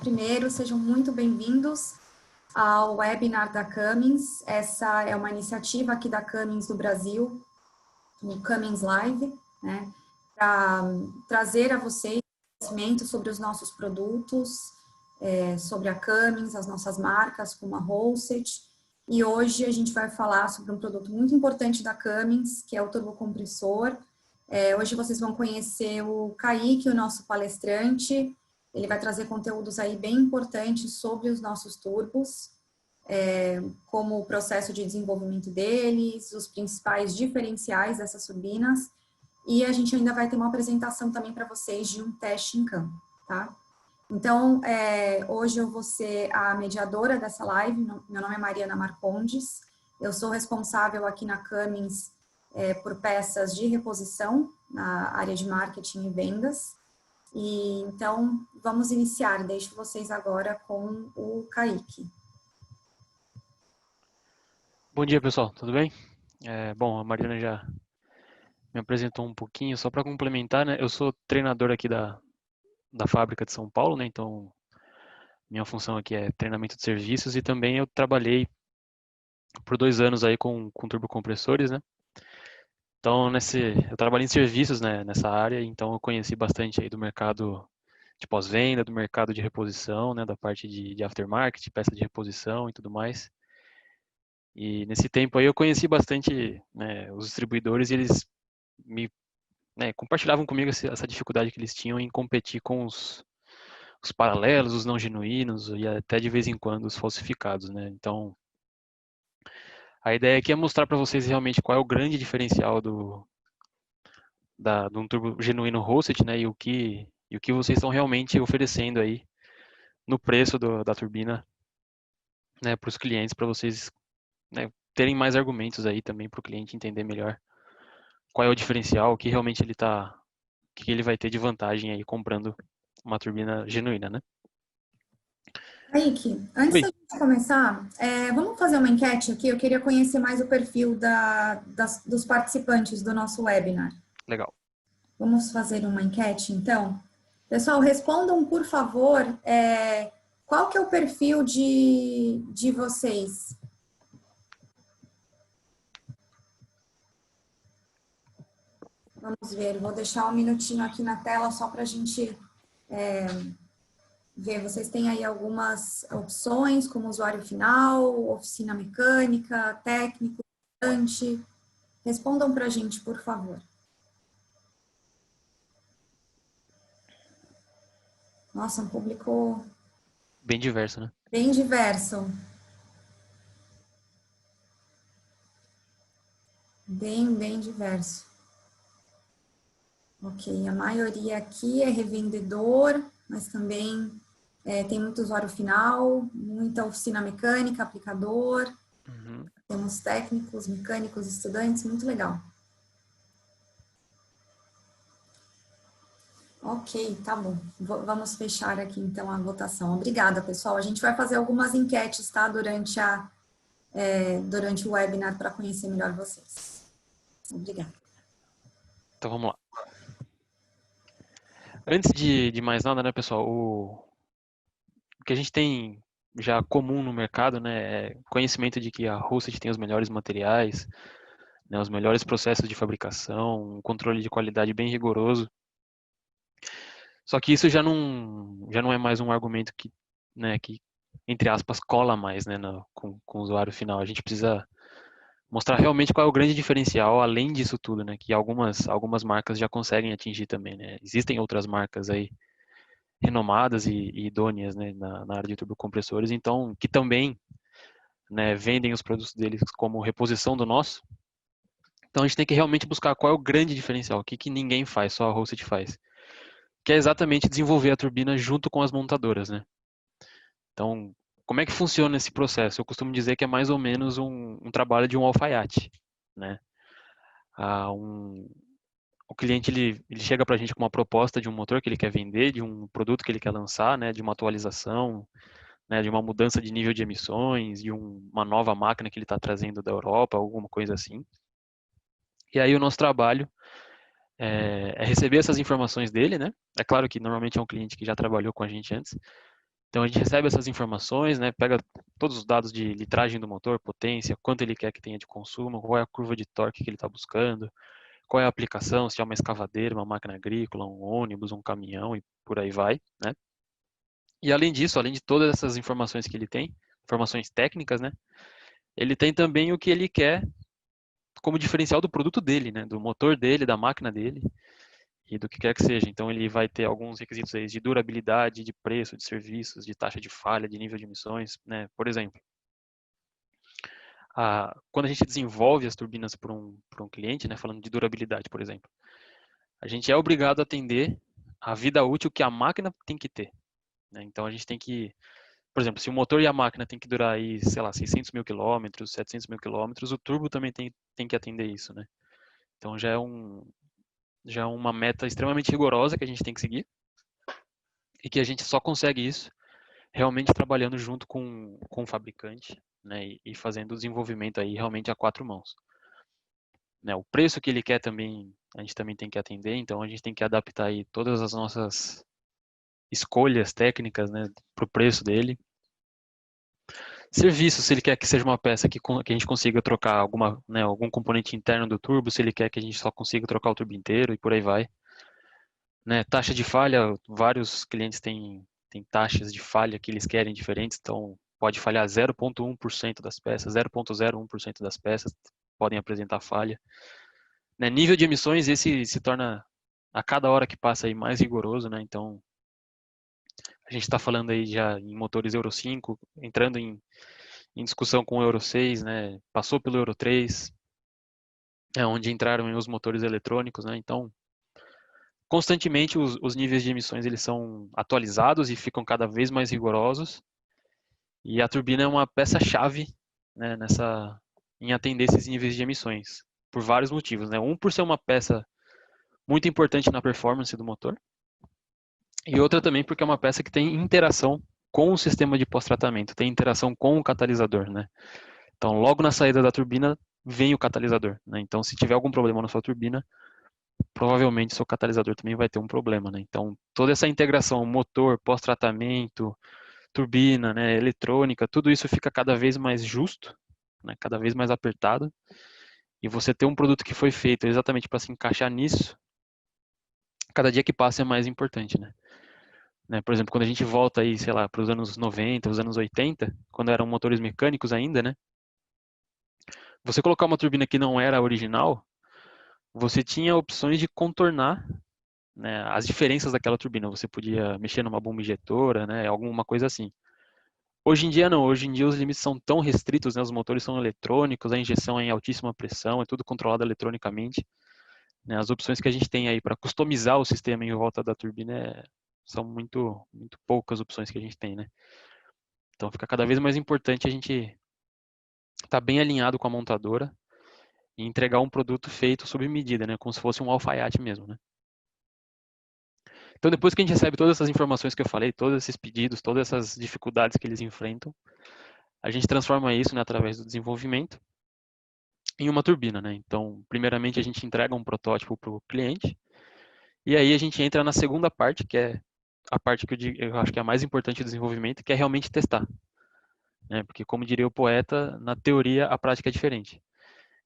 Primeiro, sejam muito bem-vindos ao webinar da Cummins. Essa é uma iniciativa aqui da Cummins do Brasil, o Cummins Live, né, para trazer a vocês conhecimento sobre os nossos produtos, sobre a Cummins, as nossas marcas, como a Holset. E hoje a gente vai falar sobre um produto muito importante da Cummins, que é o turbocompressor. Hoje vocês vão conhecer o Kaique, o nosso palestrante. Ele vai trazer conteúdos aí bem importantes sobre os nossos turbos, como o processo de desenvolvimento deles, os principais diferenciais dessas turbinas. E a gente ainda vai ter uma apresentação também para vocês de um teste em campo, tá? Então, hoje eu vou ser a mediadora dessa live. Meu nome é Mariana Marcondes. Eu sou responsável aqui na Cummins por peças de reposição na área de marketing e vendas. E então, vamos iniciar. Deixo vocês agora com o Kaique. Bom dia, pessoal. Tudo bem? Bom, a Mariana já me apresentou um pouquinho. Só para complementar, né? Eu sou treinador aqui da fábrica de São Paulo, né? Então, minha função aqui é treinamento de serviços e também eu trabalhei por 2 anos aí com turbocompressores, né? Então, eu trabalhei em serviços, né, nessa área, então eu conheci bastante aí do mercado de pós-venda, do mercado de reposição, né, da parte de aftermarket, peça de reposição e tudo mais. E nesse tempo aí eu conheci bastante, né, os distribuidores e eles compartilhavam comigo essa dificuldade que eles tinham em competir com os paralelos, os não genuínos e até de vez em quando os falsificados, né? Então, a ideia aqui é mostrar para vocês realmente qual é o grande diferencial de um turbo genuíno Holset, né? E o que vocês estão realmente oferecendo aí no preço da turbina, né, para os clientes, para vocês, né, terem mais argumentos aí também para o cliente entender melhor qual é o diferencial, o que realmente o que ele vai ter de vantagem aí comprando uma turbina genuína, né? Kaique, antes Oi. da gente começar, vamos fazer uma enquete aqui. Eu queria conhecer mais o perfil dos participantes do nosso webinar. Legal. Vamos fazer uma enquete, então? Pessoal, respondam, por favor, qual que é o perfil de vocês? Vamos ver, vou deixar um minutinho aqui na tela só para a gente ver. Vocês têm aí algumas opções, como usuário final, oficina mecânica, técnico, estudante. Respondam para a gente, por favor. Nossa, um público Bem diverso, né? bem diverso. Bem diverso. Ok, a maioria aqui é revendedor, mas também tem muito usuário final, muita oficina mecânica, aplicador, temos técnicos, mecânicos, estudantes, muito legal. Ok, tá bom. Vamos fechar aqui então a votação. Obrigada, pessoal. A gente vai fazer algumas enquetes, tá? Durante o webinar para conhecer melhor vocês. Obrigada. Então vamos lá. Antes de mais nada, né, pessoal, o que a gente tem já comum no mercado, né, é conhecimento de que a Holset tem os melhores materiais, né, os melhores processos de fabricação, um controle de qualidade bem rigoroso. Só que isso já não é mais um argumento que entre aspas, cola mais, né, com o usuário final. A gente precisa mostrar realmente qual é o grande diferencial, além disso tudo, né, que algumas marcas já conseguem atingir também, né. Existem outras marcas aí renomadas e idôneas, né, na área de turbocompressores, então, que também, né, vendem os produtos deles como reposição do nosso. Então a gente tem que realmente buscar qual é o grande diferencial, o que ninguém faz, só a Holset faz, que é exatamente desenvolver a turbina junto com as montadoras, né. Então, como é que funciona esse processo? Eu costumo dizer que é mais ou menos um trabalho de um alfaiate, né. O cliente ele chega para a gente com uma proposta de um motor que ele quer vender, de um produto que ele quer lançar, né, de uma atualização, né, de uma mudança de nível de emissões, de uma nova máquina que ele está trazendo da Europa, alguma coisa assim. E aí o nosso trabalho é receber essas informações dele, né? É claro que normalmente é um cliente que já trabalhou com a gente antes. Então a gente recebe essas informações, né, pega todos os dados de litragem do motor, potência, quanto ele quer que tenha de consumo, qual é a curva de torque que ele está buscando, qual é a aplicação, se é uma escavadeira, uma máquina agrícola, um ônibus, um caminhão e por aí vai, né? E além disso, além de todas essas informações que ele tem, informações técnicas, né? Ele tem também o que ele quer como diferencial do produto dele, né? Do motor dele, da máquina dele e do que quer que seja. Então ele vai ter alguns requisitos aí de durabilidade, de preço, de serviços, de taxa de falha, de nível de emissões, né? Por exemplo, quando a gente desenvolve as turbinas para um cliente, né? Falando de durabilidade, por exemplo, a gente é obrigado a atender a vida útil que a máquina tem que ter, né? Então a gente tem que, por exemplo, se o motor e a máquina tem que durar aí, sei lá, 600 mil quilômetros, 700 mil quilômetros, o turbo também tem que atender isso, né? Então já é uma meta extremamente rigorosa que a gente tem que seguir e que a gente só consegue isso realmente trabalhando junto com o fabricante, né? E fazendo o desenvolvimento aí realmente a quatro mãos, né? O preço que ele quer também, a gente também tem que atender, então a gente tem que adaptar aí todas as nossas escolhas técnicas, né, para o preço dele. Serviço, se ele quer que seja uma peça que a gente consiga trocar alguma, né, algum componente interno do turbo, se ele quer que a gente só consiga trocar o turbo inteiro e por aí vai. Né, taxa de falha, vários clientes têm taxas de falha que eles querem diferentes, então pode falhar 0,1% das peças, 0,01% das peças podem apresentar falha. Né, nível de emissões, esse se torna a cada hora que passa aí mais rigoroso, né? Então a gente está falando aí já em motores Euro 5, entrando em discussão com o Euro 6, né? Passou pelo Euro 3, onde entraram os motores eletrônicos, né? Então, constantemente os níveis de emissões eles são atualizados e ficam cada vez mais rigorosos. E a turbina é uma peça-chave, né, em atender esses níveis de emissões, por vários motivos, né? Um, por ser uma peça muito importante na performance do motor, e outra também porque é uma peça que tem interação com o sistema de pós-tratamento, tem interação com o catalisador, né? Então, logo na saída da turbina vem o catalisador, né? Então, se tiver algum problema na sua turbina, provavelmente seu catalisador também vai ter um problema, né? Então, toda essa integração, motor, pós-tratamento, turbina, né, eletrônica, tudo isso fica cada vez mais justo, né? Cada vez mais apertado. E você ter um produto que foi feito exatamente para se encaixar nisso, cada dia que passa é mais importante, né? Por exemplo, quando a gente volta aí, sei lá, para os anos 90, os anos 80, quando eram motores mecânicos ainda, né? Você colocar uma turbina que não era original, você tinha opções de contornar, né, as diferenças daquela turbina. Você podia mexer numa bomba injetora, né, alguma coisa assim. Hoje em dia não, hoje em dia os limites são tão restritos, né, os motores são eletrônicos, a injeção é em altíssima pressão, é tudo controlado eletronicamente. Né, as opções que a gente tem aí para customizar o sistema em volta da turbina são muito poucas opções que a gente tem, né? Então fica cada vez mais importante a gente estar bem alinhado com a montadora e entregar um produto feito sob medida, né, como se fosse um alfaiate mesmo, né? Então, depois que a gente recebe todas essas informações que eu falei, todos esses pedidos, todas essas dificuldades que eles enfrentam, a gente transforma isso, né, através do desenvolvimento em uma turbina, né? Então, primeiramente a gente entrega um protótipo para o cliente e aí a gente entra na segunda parte, que é a parte que eu acho que é a mais importante do desenvolvimento, que é realmente testar, né? Porque, como diria o poeta, na teoria a prática é diferente.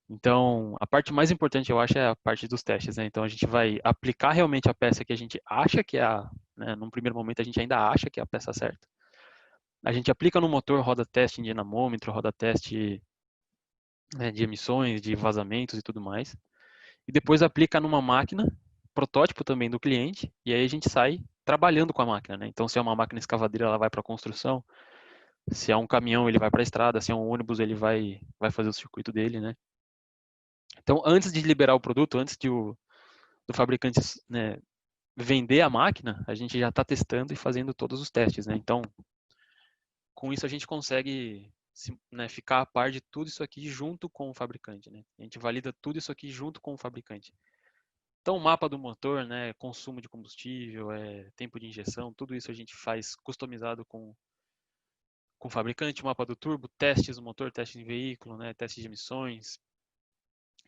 Então, a parte mais importante, eu acho, é a parte dos testes, né? Então, a gente vai aplicar realmente a peça que a gente acha que é né, num primeiro momento a gente ainda acha que é a peça certa. A gente aplica no motor, roda teste em dinamômetro, roda teste, né, de emissões, de vazamentos e tudo mais. E depois aplica numa máquina, protótipo também do cliente, e aí a gente sai trabalhando com a máquina, né? Então, se é uma máquina escavadeira, ela vai para a construção. Se é um caminhão, ele vai para a estrada. Se é um ônibus, ele vai fazer o circuito dele, né? Então, antes de liberar o produto, antes do fabricante, né, vender a máquina, a gente já está testando e fazendo todos os testes, né? Então, com isso a gente consegue, né, ficar a par de tudo isso aqui junto com o fabricante, né? A gente valida tudo isso aqui junto com o fabricante. Então, o mapa do motor, né, consumo de combustível, tempo de injeção, tudo isso a gente faz customizado com o fabricante, o mapa do turbo, testes do motor, testes em veículo, né, testes de emissões.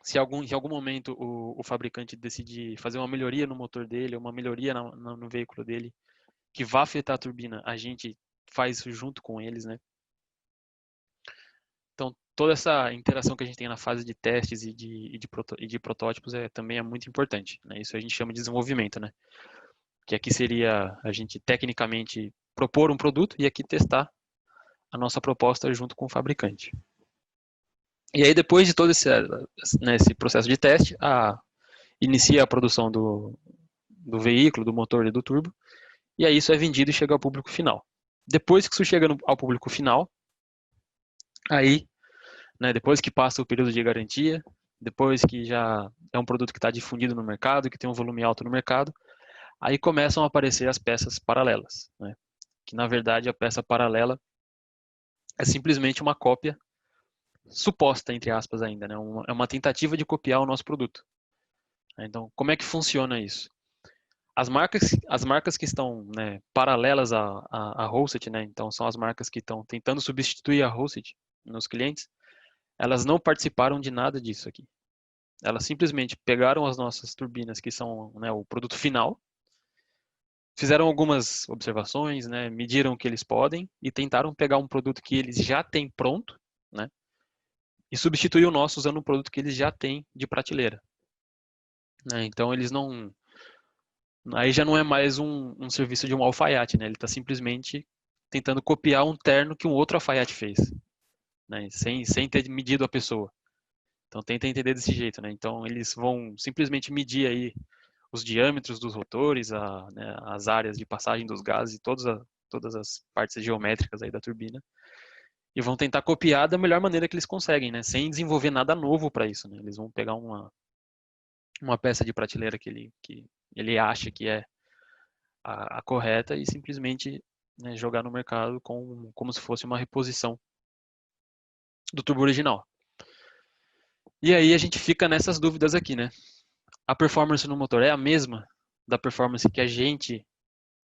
Se em algum momento o fabricante decidir fazer uma melhoria no motor dele, uma melhoria no veículo dele, que vá afetar a turbina, a gente faz isso junto com eles, né? Então, toda essa interação que a gente tem na fase de testes e de protótipos também é muito importante, né? Isso a gente chama de desenvolvimento, né? Que aqui seria a gente tecnicamente propor um produto e aqui testar a nossa proposta junto com o fabricante. E aí, depois de todo esse processo de teste, inicia a produção do veículo, do motor e do turbo, e aí isso é vendido e chega ao público final. Depois que isso chega ao público final, aí, né, depois que passa o período de garantia, depois que já é um produto que está difundido no mercado, que tem um volume alto no mercado, aí começam a aparecer as peças paralelas, né? Que na verdade a peça paralela é simplesmente uma cópia suposta, entre aspas ainda, né? É uma tentativa de copiar o nosso produto. Então, como é que funciona isso? As marcas que estão, né, paralelas à Hosted, né? Então são as marcas que estão tentando substituir a Hosted nos clientes, elas não participaram de nada disso aqui. Elas simplesmente pegaram as nossas turbinas, que são, né, o produto final, fizeram algumas observações, né, mediram o que eles podem e tentaram pegar um produto que eles já têm pronto, né, e substituir o nosso usando um produto que eles já têm de prateleira, né? Então eles não, aí já não é mais um serviço de um alfaiate, né? Ele está simplesmente tentando copiar um terno que um outro alfaiate fez, né? Sem ter medido a pessoa. Então tenta entender desse jeito, né? Então eles vão simplesmente medir aí os diâmetros dos rotores, né, as áreas de passagem dos gases e todas as partes geométricas aí da turbina, e vão tentar copiar da melhor maneira que eles conseguem, né? Sem desenvolver nada novo para isso, né? Eles vão pegar uma peça de prateleira que ele acha que é a correta e simplesmente, né, jogar no mercado como se fosse uma reposição do turbo original. E aí a gente fica nessas dúvidas aqui, né? A performance no motor é a mesma da performance que a gente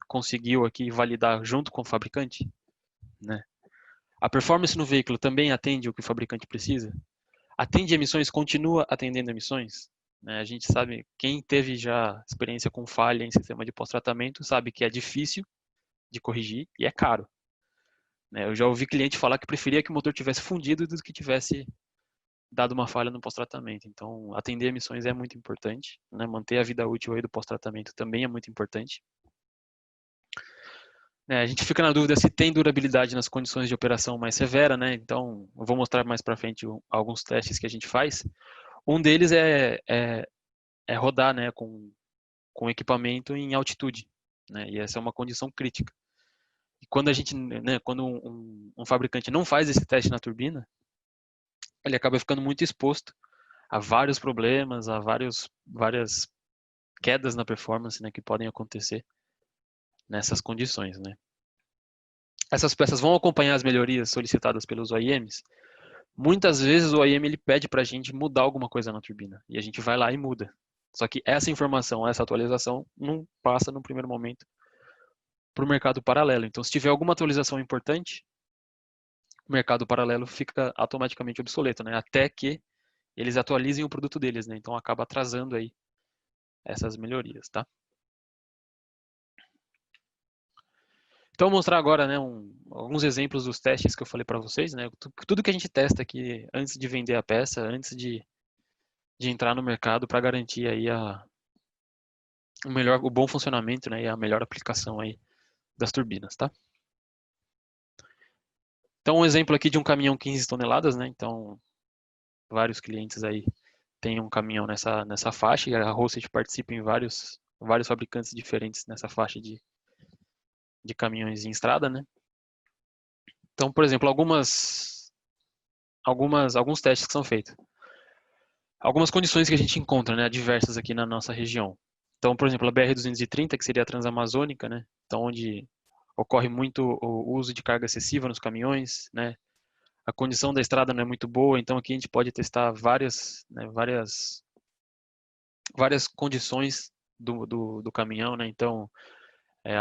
conseguiu aqui validar junto com o fabricante, né? A performance no veículo também atende o que o fabricante precisa? Atende emissões? Continua atendendo emissões? Né? A gente sabe, quem teve já experiência com falha em sistema de pós-tratamento sabe que é difícil de corrigir e é caro. Eu já ouvi cliente falar que preferia que o motor tivesse fundido do que tivesse dado uma falha no pós-tratamento. Então, atender emissões é muito importante, né? Manter a vida útil aí do pós-tratamento também é muito importante. A gente fica na dúvida se tem durabilidade nas condições de operação mais severa, né? Então, eu vou mostrar mais para frente alguns testes que a gente faz. Um deles é rodar, né, com equipamento em altitude, né? E essa é uma condição crítica. E quando a gente, né, quando um fabricante não faz esse teste na turbina, ele acaba ficando muito exposto a vários problemas, a várias quedas na performance, né, que podem acontecer nessas condições, né? Essas peças vão acompanhar as melhorias solicitadas pelos OEMs. Muitas vezes o OEM ele pede para a gente mudar alguma coisa na turbina e a gente vai lá e muda. Só que essa informação, essa atualização não passa no primeiro momento para o mercado paralelo. Então, se tiver alguma atualização importante, o mercado paralelo fica automaticamente obsoleto, né? Até que eles atualizem o produto deles, né? Então acaba atrasando aí essas melhorias, tá? Então, vou mostrar agora, né, alguns exemplos dos testes que eu falei para vocês, né? Tudo que a gente testa aqui antes de vender a peça, antes de entrar no mercado para garantir aí o bom funcionamento, né, e a melhor aplicação aí das turbinas, tá? Então, um exemplo aqui de um caminhão 15 toneladas, né? Então, vários clientes aí têm um caminhão nessa faixa e a Hosted participa em vários fabricantes diferentes nessa faixa de caminhões em estrada, né? Então, por exemplo, alguns testes que são feitos. Algumas condições que a gente encontra, né, adversas aqui na nossa região. Então, por exemplo, a BR-230, que seria a transamazônica, né? Então, onde ocorre muito o uso de carga excessiva nos caminhões, né? A condição da estrada não é muito boa, então aqui a gente pode testar várias condições do caminhão, né? Então,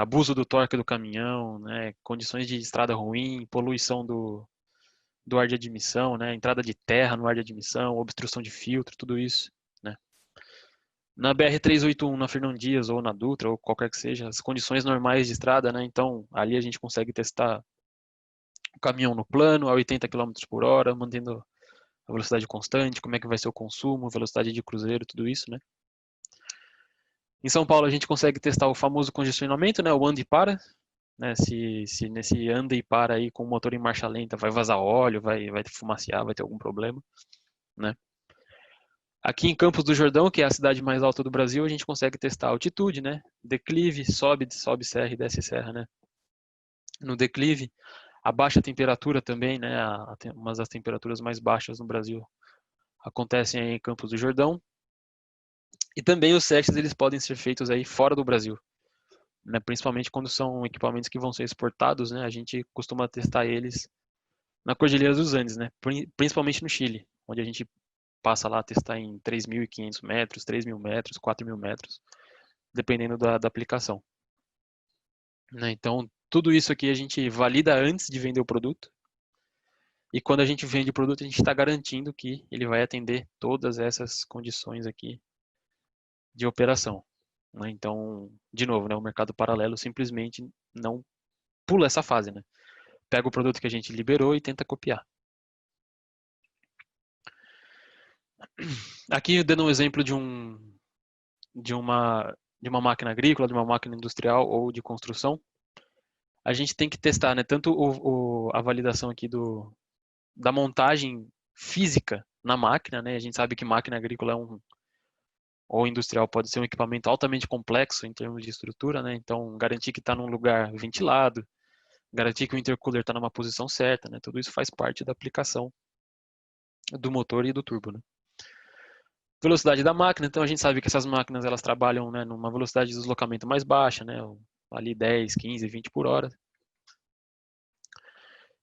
abuso do torque do caminhão, né? Condições de estrada ruim, poluição do ar de admissão, né? Entrada de terra no ar de admissão, obstrução de filtro, tudo isso, né? Na BR-381, na Fernão Dias ou na Dutra, ou qualquer que seja, as condições normais de estrada, né? Então, ali a gente consegue testar o caminhão no plano, a 80 km por hora, mantendo a velocidade constante, como é que vai ser o consumo, velocidade de cruzeiro, tudo isso, né? Em São Paulo a gente consegue testar o famoso congestionamento, né? O anda e para, né? Se nesse anda e para aí com o motor em marcha lenta vai vazar óleo, vai fumacear, vai ter algum problema, né? Aqui em Campos do Jordão, que é a cidade mais alta do Brasil, a gente consegue testar a altitude, né? Declive, sobe serra e desce serra, né? No declive, a baixa temperatura também, né? Uma das temperaturas mais baixas no Brasil acontecem aí em Campos do Jordão. E também os testes eles podem ser feitos aí fora do Brasil, né? Principalmente quando são equipamentos que vão ser exportados, né? A gente costuma testar eles na Cordilheira dos Andes, né? Principalmente no Chile, onde a gente passa lá a testar em 3.500 metros, 3.000 metros, 4.000 metros, dependendo da aplicação, né? Então, tudo isso aqui a gente valida antes de vender o produto. E quando a gente vende o produto, a gente está garantindo que ele vai atender todas essas condições aqui de operação, né? Então, de novo, né, o mercado paralelo simplesmente não pula essa fase, né? Pega o produto que a gente liberou e tenta copiar. Aqui dando um exemplo de uma máquina agrícola, de uma máquina industrial ou de construção, a gente tem que testar, né, tanto a validação aqui da montagem física na máquina, né? A gente sabe que máquina agrícola ou industrial pode ser um equipamento altamente complexo em termos de estrutura, né? Então, garantir que está num lugar ventilado, garantir que o intercooler está numa posição certa, né? Tudo isso faz parte da aplicação do motor e do turbo, né? Velocidade da máquina, então a gente sabe que essas máquinas elas trabalham, né, numa velocidade de deslocamento mais baixa, né? Ali 10, 15, 20 por hora.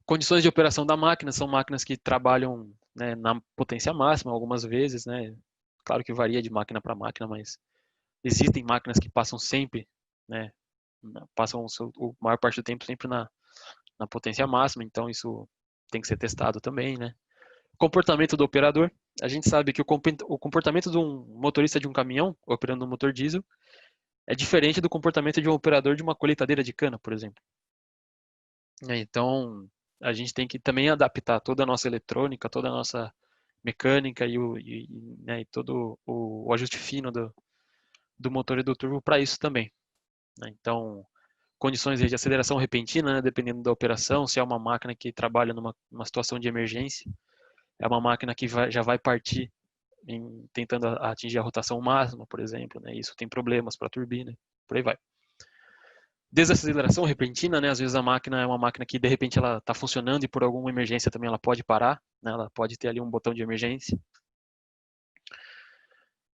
Condições de operação da máquina são máquinas que trabalham, né, na potência máxima algumas vezes, né? Claro que varia de máquina para máquina, mas existem máquinas que passam sempre, né, passam a maior parte do tempo sempre na potência máxima, então isso tem que ser testado também, né? Comportamento do operador. A gente sabe que o comportamento de um motorista de um caminhão operando um motor diesel é diferente do comportamento de um operador de uma colheitadeira de cana, por exemplo. Então, a gente tem que também adaptar toda a nossa eletrônica, toda a nossa mecânica né, e todo o ajuste fino do motor e do turbo para isso também, né? Então, condições de aceleração repentina, né, dependendo da operação, se é uma máquina que trabalha numa situação de emergência, é uma máquina que já vai partir tentando atingir a rotação máxima, por exemplo, né? Isso tem problemas para a turbina, por aí vai. Desaceleração repentina, né? Às vezes a máquina é uma máquina que de repente ela está funcionando e por alguma emergência também ela pode parar, né? Ela pode ter ali um botão de emergência,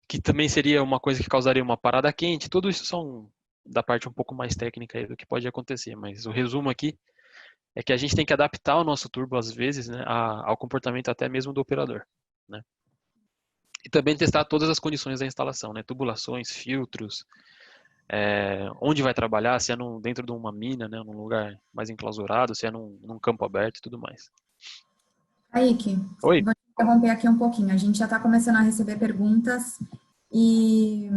que também seria uma coisa que causaria uma parada quente. Tudo isso são da parte um pouco mais técnica aí do que pode acontecer, mas o resumo aqui é que a gente tem que adaptar o nosso turbo às vezes, né, ao comportamento até mesmo do operador, né? E também testar todas as condições da instalação, né? Tubulações, filtros, onde vai trabalhar, se é dentro de uma mina, né, num lugar mais enclausurado, se é num campo aberto e tudo mais. Kaique, Oi? vou te interromper aqui um pouquinho. A gente já está começando a receber perguntas e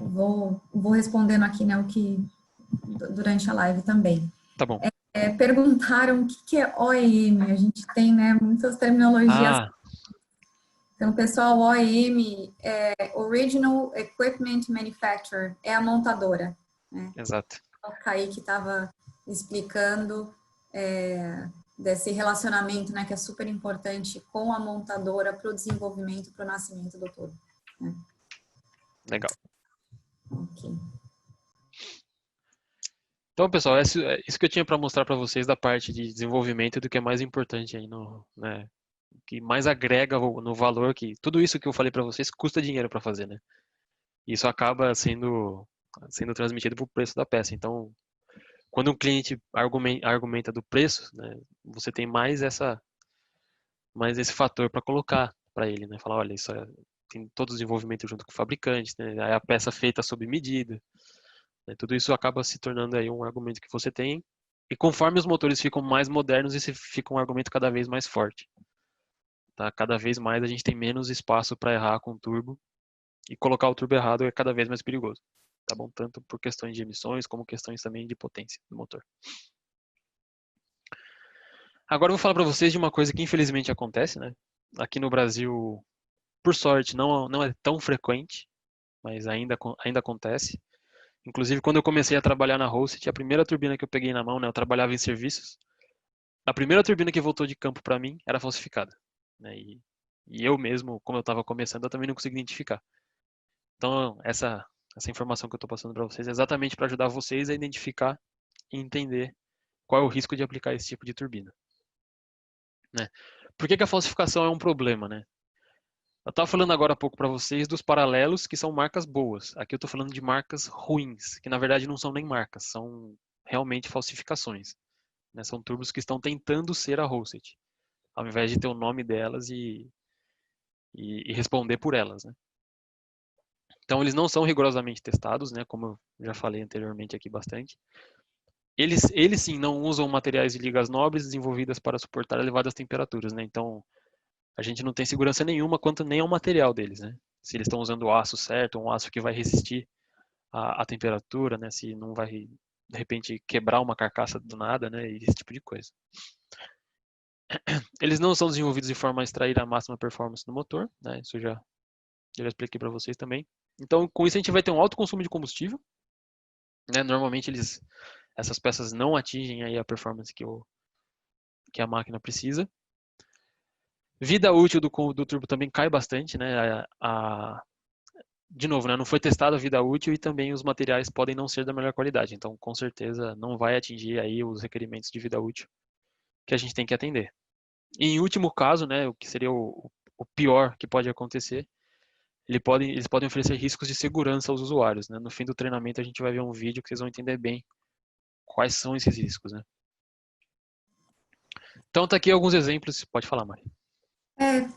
vou respondendo aqui, né, durante a live também. Tá bom. Perguntaram o que é OEM. A gente tem, né, muitas terminologias. Ah, Então, pessoal, OEM é Original Equipment Manufacturer, é a montadora, né? exato. O Kaique estava explicando desse relacionamento, né, que é super importante com a montadora para o desenvolvimento, para o nascimento do turbo, né? Legal. Ok. Então, pessoal, isso que eu tinha para mostrar para vocês da parte de desenvolvimento do que é mais importante aí né, que mais agrega no valor, que tudo isso que eu falei para vocês custa dinheiro para fazer, né? Isso acaba sendo transmitido para o preço da peça. Então, quando um cliente argumenta do preço, né, você tem mais esse fator para colocar para ele, né? Falar, olha, tem todo o desenvolvimento junto com o fabricante, né? Aí a peça feita sob medida, né? Tudo isso acaba se tornando aí um argumento que você tem. E conforme os motores ficam mais modernos, esse fica um argumento cada vez mais forte. Tá? Cada vez mais a gente tem menos espaço para errar com o turbo. E colocar o turbo errado é cada vez mais perigoso. Tá bom? Tanto por questões de emissões, como questões também de potência do motor. Agora eu vou falar para vocês de uma coisa que infelizmente acontece, né? Aqui no Brasil, por sorte, não é tão frequente, mas ainda acontece. Inclusive, quando eu comecei a trabalhar na Host, a primeira turbina que eu peguei na mão, né? Eu trabalhava em serviços. A primeira turbina que voltou de campo para mim era falsificada, né? E eu mesmo, como eu estava começando, eu também não consegui identificar. Então, essa informação que eu estou passando para vocês é exatamente para ajudar vocês a identificar e entender qual é o risco de aplicar esse tipo de turbina, né? Por que que a falsificação é um problema, né? Eu estava falando agora há pouco para vocês dos paralelos, que são marcas boas. Aqui eu estou falando de marcas ruins, que na verdade não são nem marcas, são realmente falsificações, né? São turbos que estão tentando ser a Hosted, ao invés de ter o nome delas e responder por elas, né? Então eles não são rigorosamente testados, né? Como eu já falei anteriormente aqui bastante. Eles sim não usam materiais de ligas nobres desenvolvidas para suportar elevadas temperaturas, né? Então a gente não tem segurança nenhuma quanto nem ao material deles, né? Se eles estão usando o aço certo, um aço que vai resistir à temperatura, né? Se não vai de repente quebrar uma carcaça do nada, né? E esse tipo de coisa. Eles não são desenvolvidos de forma a extrair a máxima performance do motor, né? Isso eu já expliquei para vocês também. Então, com isso a gente vai ter um alto consumo de combustível, né? Normalmente essas peças não atingem aí a performance que a máquina precisa. Vida útil do turbo também cai bastante, né? De novo, né? Não foi testada a vida útil e também os materiais podem não ser da melhor qualidade. Então, com certeza, não vai atingir aí os requerimentos de vida útil que a gente tem que atender. E, em último caso, né? O que seria o pior que pode acontecer, eles podem oferecer riscos de segurança aos usuários, né? No fim do treinamento, a gente vai ver um vídeo que vocês vão entender bem quais são esses riscos, né? Então, tá aqui alguns exemplos. Pode falar, Mari.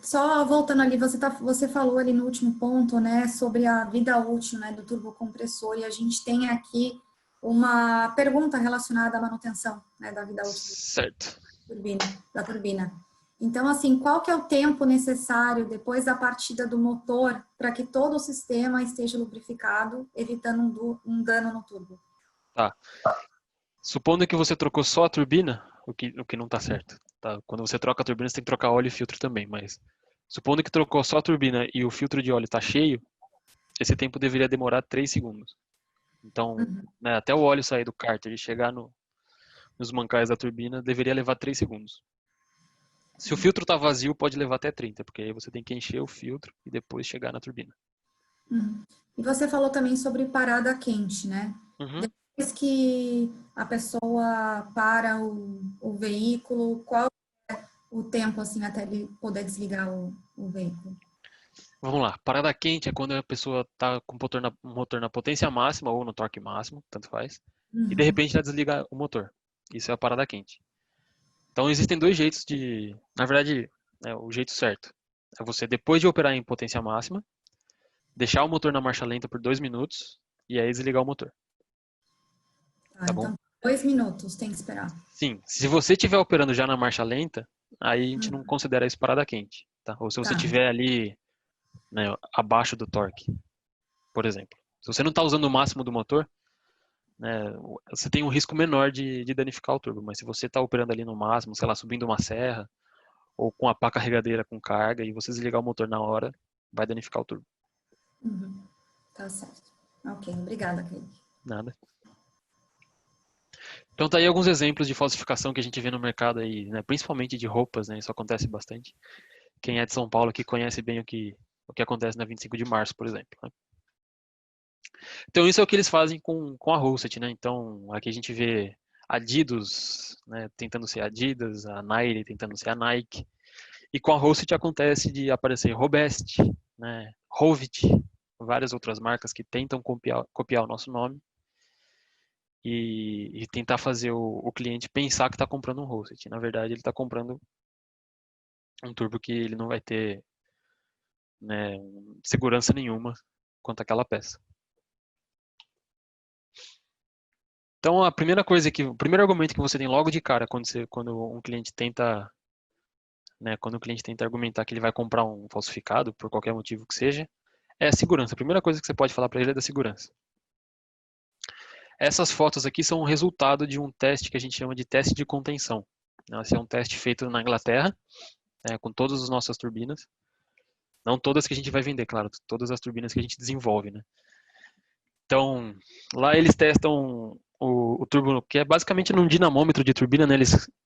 Só voltando ali, você falou ali no último ponto, né, sobre a vida útil, né, do turbocompressor, e a gente tem aqui uma pergunta relacionada à manutenção, né, da vida útil Certo. da turbina. Então, assim, qual que é o tempo necessário depois da partida do motor para que todo o sistema esteja lubrificado, evitando um dano no turbo? Tá. Supondo que você trocou só a turbina, o que não está certo. Tá? Quando você troca a turbina, você tem que trocar óleo e filtro também, mas supondo que trocou só a turbina e o filtro de óleo está cheio, esse tempo deveria demorar 3 segundos. Então, né, até o óleo sair do cárter e chegar nos mancais da turbina, deveria levar 3 segundos. Se o filtro está vazio, pode levar até 30, porque aí você tem que encher o filtro e depois chegar na turbina. E você falou também sobre parada quente, né? Uhum. Depois que a pessoa para o veículo, qual é o tempo, assim, até ele poder desligar o veículo? Vamos lá. Parada quente é quando a pessoa está com o motor na potência máxima ou no torque máximo, tanto faz, e de repente ela desliga o motor. Isso é a parada quente. Então existem dois jeitos na verdade, né, o jeito certo é você, depois de operar em potência máxima, deixar o motor na marcha lenta por 2 minutos e aí desligar o motor. Tá, Tá bom? então, 2 minutos tem que esperar. Sim. Se você estiver operando já na marcha lenta, aí a gente não considera isso parada quente, tá? Ou se você Tá. estiver ali, né, abaixo do torque, por exemplo. Se você não está usando o máximo do motor, né, você tem um risco menor de danificar o turbo. Mas se você está operando ali no máximo, sei lá, subindo uma serra, ou com a pá carregadeira com carga, e você desligar o motor na hora, vai danificar o turbo. Tá certo. Ok, obrigada, Kaique. Nada. Então tá aí alguns exemplos de falsificação que a gente vê no mercado aí, né, principalmente de roupas, né, isso acontece bastante. Quem é de São Paulo aqui conhece bem o que acontece na 25 de março, por exemplo, né? Então isso é o que eles fazem com a Russet, né? Então aqui a gente vê Adidas, né, tentando ser Adidas, a Nike tentando ser a Nike. E com a Russet acontece de aparecer Robest, né, Rovit, várias outras marcas que tentam copiar o nosso nome e tentar fazer o cliente pensar que está comprando um Russet. Na verdade, ele está comprando um turbo que ele não vai ter, né, segurança nenhuma quanto àquela peça. Então, o primeiro argumento que você tem logo de cara quando um cliente tenta, né, quando o cliente tenta argumentar que ele vai comprar um falsificado por qualquer motivo que seja, é a segurança. A primeira coisa que você pode falar para ele é da segurança. Essas fotos aqui são o resultado de um teste que a gente chama de teste de contenção. Esse é um teste feito na Inglaterra, com todas as nossas turbinas. Não todas que a gente vai vender, claro, todas as turbinas que a gente desenvolve, né? Então, lá eles testam o turbo, que é basicamente num dinamômetro de turbina, né?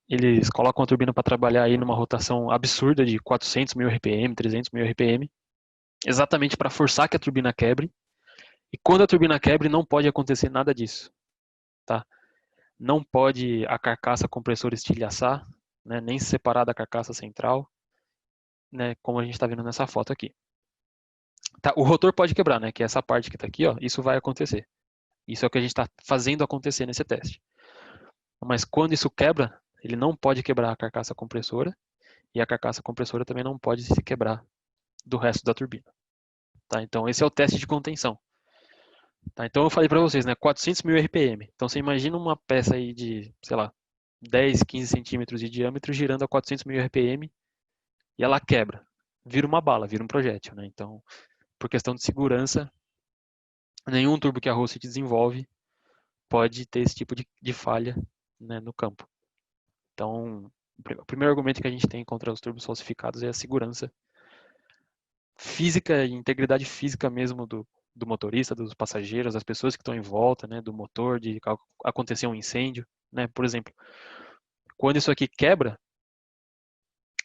Eles colocam a turbina para trabalhar aí numa rotação absurda de 400 mil RPM, 300 mil RPM, exatamente para forçar que a turbina quebre. E quando a turbina quebre, não pode acontecer nada disso, tá? Não pode a carcaça compressora estilhaçar, né? Nem se separar da carcaça central, né? Como a gente está vendo nessa foto aqui. Tá, o rotor pode quebrar, né? Que é essa parte que está aqui, ó. Isso vai acontecer. Isso é o que a gente está fazendo acontecer nesse teste. Mas quando isso quebra, ele não pode quebrar a carcaça compressora e a carcaça compressora também não pode se quebrar do resto da turbina. Tá? Então esse é o teste de contenção. Tá? Então eu falei para vocês, né? 400 mil RPM. Então você imagina uma peça aí de, sei lá, 10, 15 centímetros de diâmetro girando a 400 mil RPM e ela quebra. Vira uma bala, vira um projétil, né? Então, por questão de segurança, nenhum turbo que a Rossich desenvolve pode ter esse tipo de falha, né, no campo. Então, o primeiro argumento que a gente tem contra os turbos falsificados é a segurança física e integridade física mesmo do motorista, dos passageiros, das pessoas que estão em volta, né, do motor, de acontecer um incêndio, né? Por exemplo, quando isso aqui quebra,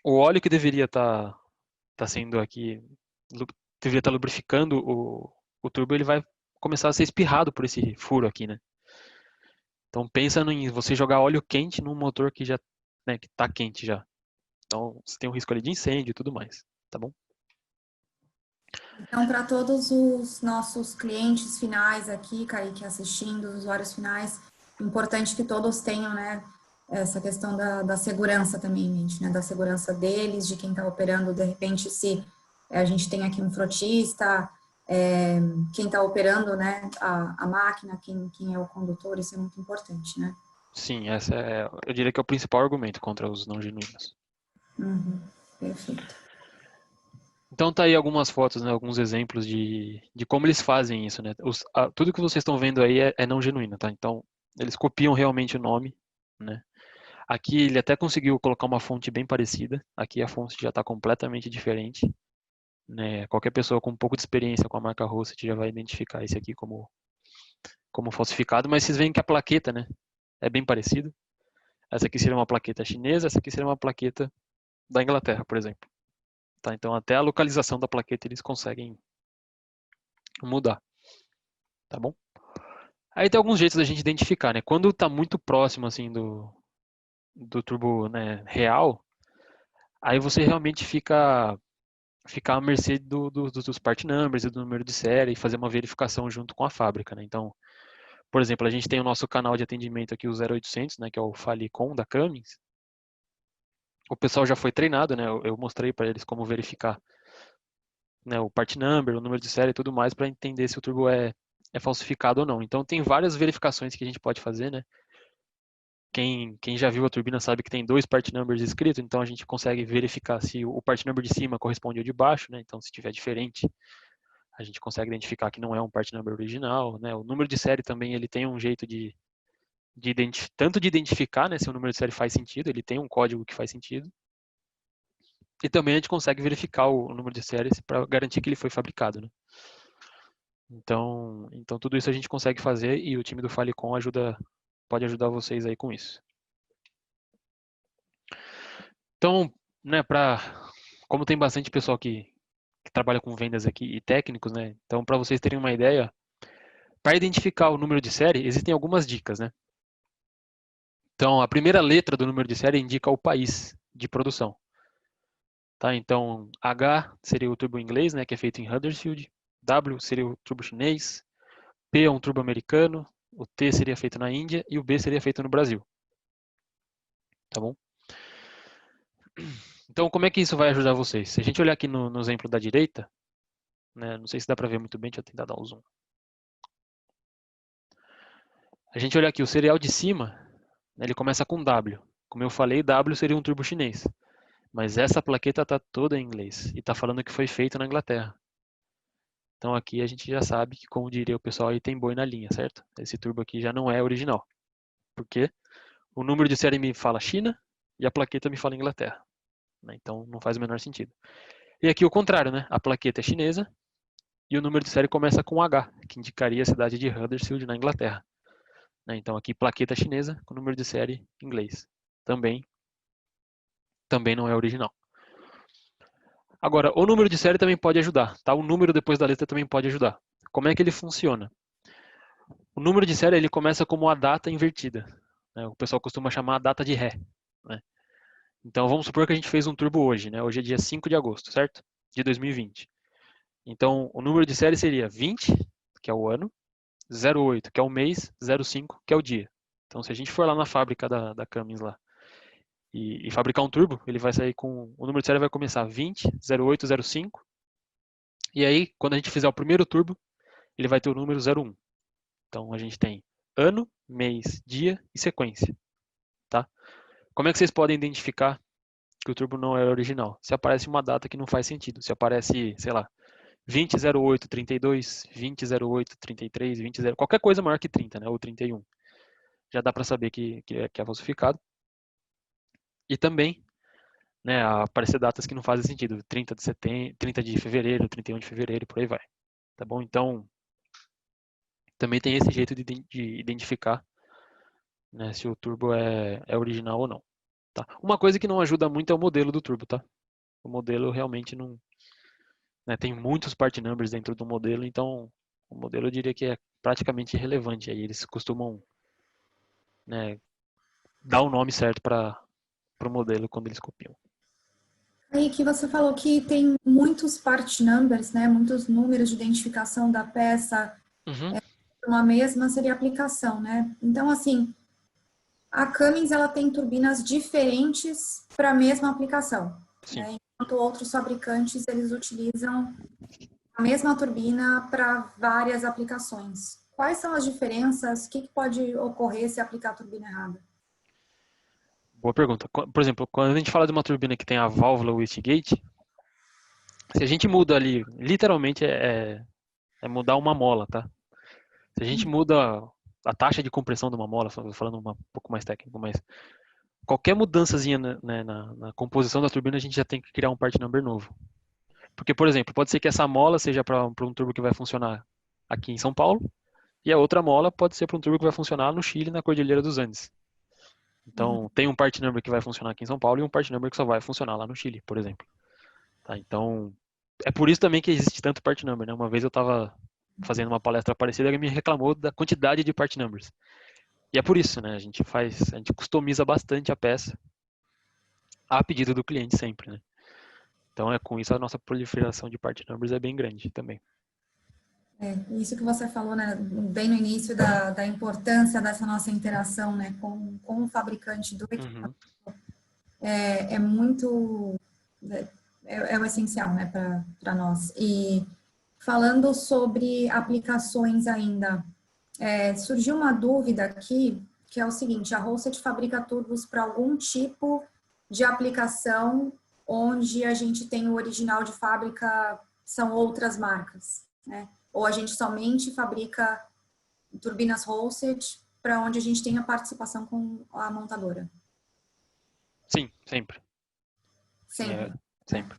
o óleo que deveria tá sendo aqui, deveria estar lubrificando o turbo, ele vai começar a ser espirrado por esse furo aqui, né? Então pensa em você jogar óleo quente num motor que já, né, que tá quente já. Então você tem um risco ali de incêndio e tudo mais, tá bom? Então, para todos os nossos clientes finais aqui, Kaique, assistindo, os usuários finais, importante que todos tenham, né, essa questão da segurança também em mente, né, da segurança deles, de quem está operando, de repente, se a gente tem aqui um frotista, quem está operando, né, a máquina, quem é o condutor, isso é muito importante, né? Sim, essa é, eu diria que é o principal argumento contra os não genuínos. Uhum, perfeito. Então tá aí algumas fotos, né, alguns exemplos de como eles fazem isso, né? Tudo que vocês estão vendo aí é não genuíno, tá? Então eles copiam realmente o nome, né? Aqui ele até conseguiu colocar uma fonte bem parecida. Aqui a fonte já está completamente diferente, né? Qualquer pessoa com um pouco de experiência com a marca Rossich já vai identificar esse aqui como falsificado, mas vocês veem que a plaqueta, né, é bem parecida. Essa aqui seria uma plaqueta chinesa, essa aqui seria uma plaqueta da Inglaterra, por exemplo. Tá? Então até a localização da plaqueta eles conseguem mudar, tá bom? Aí tem alguns jeitos da gente identificar, né? Quando está muito próximo assim do turbo, né, real, aí você realmente ficar à mercê dos part numbers e do número de série e fazer uma verificação junto com a fábrica, né? Então, por exemplo, a gente tem o nosso canal de atendimento aqui, o 0800, né, que é o Falecom da Cummins. O pessoal já foi treinado, né? Eu mostrei para eles como verificar, né, o part number, o número de série e tudo mais para entender se o turbo é falsificado ou não. Então tem várias verificações que a gente pode fazer, né? Quem já viu a turbina sabe que tem dois part numbers escritos, então a gente consegue verificar se o part number de cima corresponde ao de baixo, né? Então se tiver diferente, a gente consegue identificar que não é um part number original, né? O número de série também ele tem um jeito tanto de identificar, né, se o número de série faz sentido, ele tem um código que faz sentido, e também a gente consegue verificar o número de séries para garantir que ele foi fabricado, né? Então tudo isso a gente consegue fazer e o time do Falecom pode ajudar vocês aí com isso. Então, né, como tem bastante pessoal que trabalha com vendas aqui e técnicos, né? Então, para vocês terem uma ideia, para identificar o número de série, existem algumas dicas, né? Então, a primeira letra do número de série indica o país de produção. Tá? Então, H seria o turbo inglês, né, que é feito em Huddersfield. W seria o turbo chinês. P é um turbo americano. O T seria feito na Índia e o B seria feito no Brasil. Tá bom? Então, como é que isso vai ajudar vocês? Se a gente olhar aqui no exemplo da direita, né, não sei se dá para ver muito bem, deixa eu tentar dar um zoom. A gente olhar aqui, o serial de cima, né, ele começa com W. Como eu falei, W seria um turbo chinês. Mas essa plaqueta está toda em inglês e está falando que foi feito na Inglaterra. Então aqui a gente já sabe que, como diria o pessoal, aí tem boi na linha, certo? Esse turbo aqui já não é original. Por quê? O número de série me fala China e a plaqueta me fala Inglaterra, né? Então não faz o menor sentido. E aqui o contrário, né? A plaqueta é chinesa e o número de série começa com H, que indicaria a cidade de Huddersfield, na Inglaterra, né? Então aqui plaqueta chinesa com número de série inglês. Também não é original. Agora, o número de série também pode ajudar, tá? O número depois da letra também pode ajudar. Como é que ele funciona? O número de série ele começa como a data invertida, né? O pessoal costuma chamar a data de ré, né? Então vamos supor que a gente fez um turbo hoje, né? Hoje é dia 5 de agosto, certo? De 2020. Então o número de série seria 20, que é o ano, 08, que é o mês, 05, que é o dia. Então se a gente for lá na fábrica da Cummins lá e fabricar um turbo, ele vai sair com, o número de série vai começar 20, 08, 05, e aí quando a gente fizer o primeiro turbo, ele vai ter o número 01. Então a gente tem ano, mês, dia e sequência, tá? Como é que vocês podem identificar que o turbo não é original? Se aparece uma data que não faz sentido, se aparece, sei lá, 200832, 200833, 20, qualquer coisa maior que 30, né, ou 31. Já dá para saber que é falsificado. E também, né, aparecer datas que não fazem sentido, 30 de setembro, 30 de fevereiro, 31 de fevereiro, por aí vai. Tá bom? Então, também tem esse jeito de identificar, né, se o turbo é original ou não. Tá? Uma coisa que não ajuda muito é o modelo do turbo, tá? O modelo realmente não, né, tem muitos part numbers dentro do modelo, então o modelo eu diria que é praticamente irrelevante. Aí eles costumam, né, dar o nome certo para o modelo quando eles copiam. Aí que você falou que tem muitos part numbers, né? Muitos números de identificação da peça, Uhum, uma mesma seria a aplicação, né? Então, assim, a Cummins ela tem turbinas diferentes para a mesma aplicação, sim. né? Enquanto outros fabricantes eles utilizam a mesma turbina para várias aplicações. Quais são as diferenças? O que pode ocorrer se aplicar a turbina errada? Boa pergunta. Por exemplo, quando a gente fala de uma turbina que tem a válvula wastegate, se a gente muda ali, literalmente é mudar uma mola, tá? Se a gente muda a taxa de compressão de uma mola, falando um pouco mais técnico, mas qualquer mudançazinha na composição da turbina, a gente já tem que criar um part number novo. Porque, por exemplo, pode ser que essa mola seja para um turbo que vai funcionar aqui em São Paulo, e a outra mola pode ser para um turbo que vai funcionar no Chile, na Cordilheira dos Andes. Então, tem um part number que vai funcionar aqui em São Paulo e um part number que só vai funcionar lá no Chile, por exemplo. Tá? Então, é por isso também que existe tanto part number, né? Uma vez eu estava fazendo uma palestra parecida e me reclamou da quantidade de part numbers. E é por isso, né? A gente customiza bastante a peça a pedido do cliente sempre, né? Então, com isso a nossa proliferação de part numbers é bem grande também. Isso que você falou, né, bem no início da importância dessa nossa interação, né, com o fabricante do equipamento, Uhum. é muito, é o essencial, né, para nós. E falando sobre aplicações ainda, surgiu uma dúvida aqui, que é o seguinte: a Holset fabrica turbos para algum tipo de aplicação onde a gente tem o original de fábrica, são outras marcas, né? Ou a gente somente fabrica turbinas Holset para onde a gente tem a participação com a montadora? Sim, sempre. Sim, Sempre, né? sempre.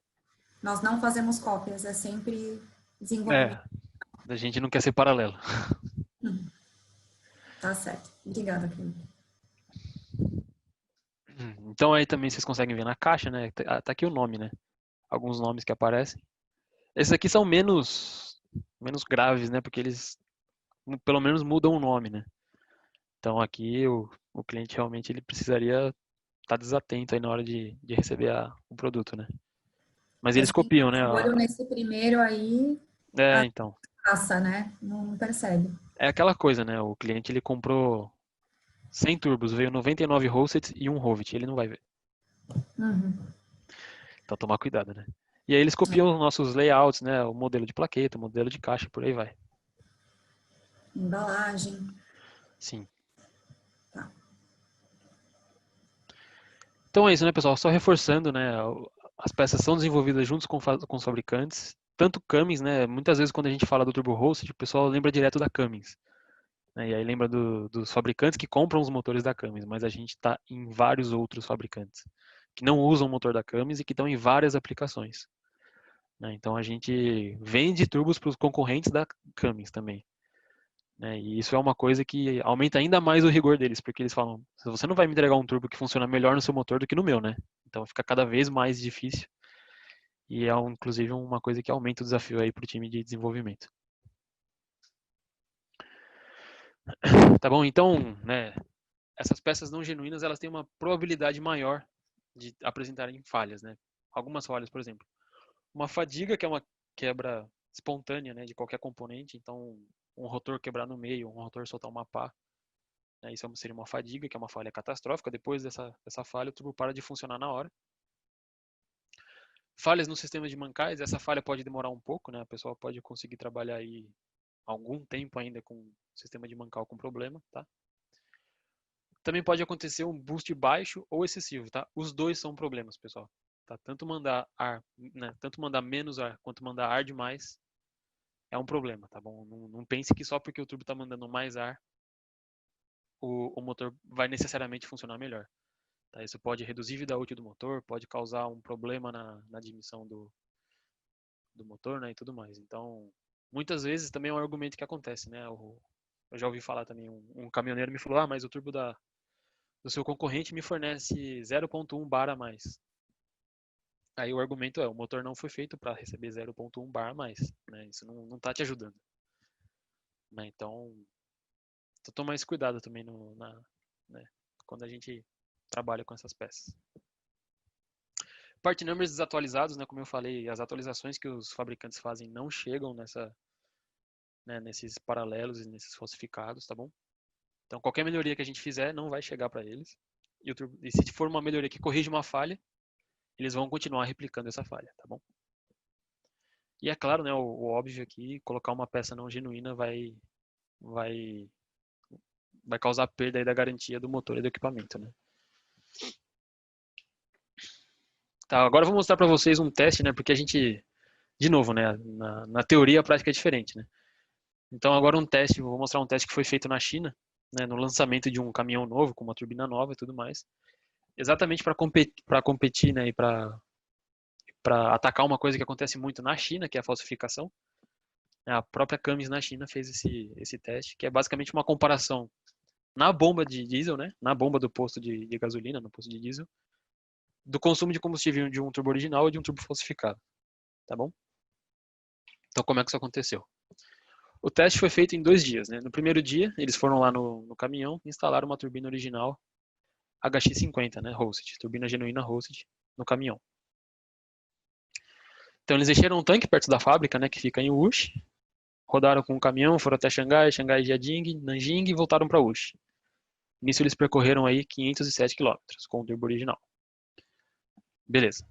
Nós não fazemos cópias, é sempre desenvolvimento. É, a gente não quer ser paralelo. Tá certo. Obrigada, Cris. Então aí também vocês conseguem ver na caixa, né? Tá aqui o nome, né? Alguns nomes que aparecem. Esses aqui são menos graves, né? Porque eles pelo menos mudam o nome, né? Então aqui o cliente realmente ele precisaria estar desatento aí na hora de receber o produto, né? Mas É, eles se quem tá copiam, né? de olho nesse primeiro aí, Então. passa, né? Não percebe. É aquela coisa, né? O cliente ele comprou 100 turbos, veio 99 Rosets e um Hovet, ele não vai ver. Uhum. Então tomar cuidado, né? E aí eles copiam os nossos layouts, né? O modelo de plaqueta, o modelo de caixa, por aí vai. Embalagem. Sim. Tá. Então é isso, né, pessoal? Só reforçando, né? As peças são desenvolvidas juntos com os fabricantes. Tanto Cummins, né? Muitas vezes quando a gente fala do Turbo Host, o pessoal lembra direto da Cummins. né? E aí lembra dos fabricantes que compram os motores da Cummins, mas a gente está em vários outros fabricantes que não usam o motor da Cummins e que estão em várias aplicações, né? Então a gente vende turbos para os concorrentes da Cummins também, né? E isso é uma coisa que aumenta ainda mais o rigor deles, porque eles falam: você não vai me entregar um turbo que funciona melhor no seu motor do que no meu, né? Então fica cada vez mais difícil e é inclusive uma coisa que aumenta o desafio aí para o time de desenvolvimento. Tá bom? Então, né, essas peças não genuínas, elas têm uma probabilidade maior de apresentarem falhas, né? Algumas falhas, por exemplo, uma fadiga, que é uma quebra espontânea, né, de qualquer componente. Então, um rotor quebrar no meio, um rotor soltar uma pá, né, isso seria uma fadiga, que é uma falha catastrófica. Depois dessa falha, o turbo para de funcionar na hora. Falhas no sistema de mancais, essa falha pode demorar um pouco, né? A pessoa pode conseguir trabalhar aí algum tempo ainda com o sistema de mancal com problema, tá? Também pode acontecer um boost baixo ou excessivo, tá? Os dois são problemas, pessoal. Tá? Tanto mandar ar, né? Tanto mandar menos ar quanto mandar ar demais é um problema, tá bom? Não pense que só porque o turbo está mandando mais ar, o motor vai necessariamente funcionar melhor. Tá? Isso pode reduzir a vida útil do motor, pode causar um problema na admissão do motor, né? E tudo mais. Então, muitas vezes também é um argumento que acontece, né? Eu já ouvi falar também, um caminhoneiro me falou: mas o turbo do seu concorrente me fornece 0,1 bar a mais. Aí o argumento é: o motor não foi feito para receber 0,1 bar a mais, né? Isso não está te ajudando, né? Então, toma mais cuidado também né, quando a gente trabalha com essas peças. Part numbers desatualizados, né? Como eu falei, as atualizações que os fabricantes fazem não chegam né, nesses paralelos e nesses falsificados, tá bom? Então, qualquer melhoria que a gente fizer não vai chegar para eles. E se for uma melhoria que corrige uma falha, eles vão continuar replicando essa falha, tá bom? E é claro, né, o óbvio aqui, colocar uma peça não genuína vai causar perda aí da garantia do motor e do equipamento, né? Tá, agora eu vou mostrar para vocês um teste, né, porque a gente, de novo, né, na teoria a prática é diferente, né? Então agora vou mostrar um teste que foi feito na China, né, no lançamento de um caminhão novo, com uma turbina nova e tudo mais, exatamente para competir, né, e para atacar uma coisa que acontece muito na China, que é a falsificação. A própria Cummins na China fez esse teste, que é basicamente uma comparação na bomba de diesel, né, na bomba do posto de gasolina, no posto de diesel, do consumo de combustível de um turbo original e de um turbo falsificado, tá bom? Então, como é que isso aconteceu? O teste foi feito em 2 dias, né? No primeiro dia, eles foram lá no caminhão e instalaram uma turbina original HX50, né, Roasted, turbina genuína Roasted, no caminhão. Então, eles encheram um tanque perto da fábrica, né, que fica em Wuxi, rodaram com o caminhão, foram até Xangai, Jiading, Nanjing e voltaram para Wuxi. Nisso, eles percorreram aí 507 km com o turbo original. Beleza.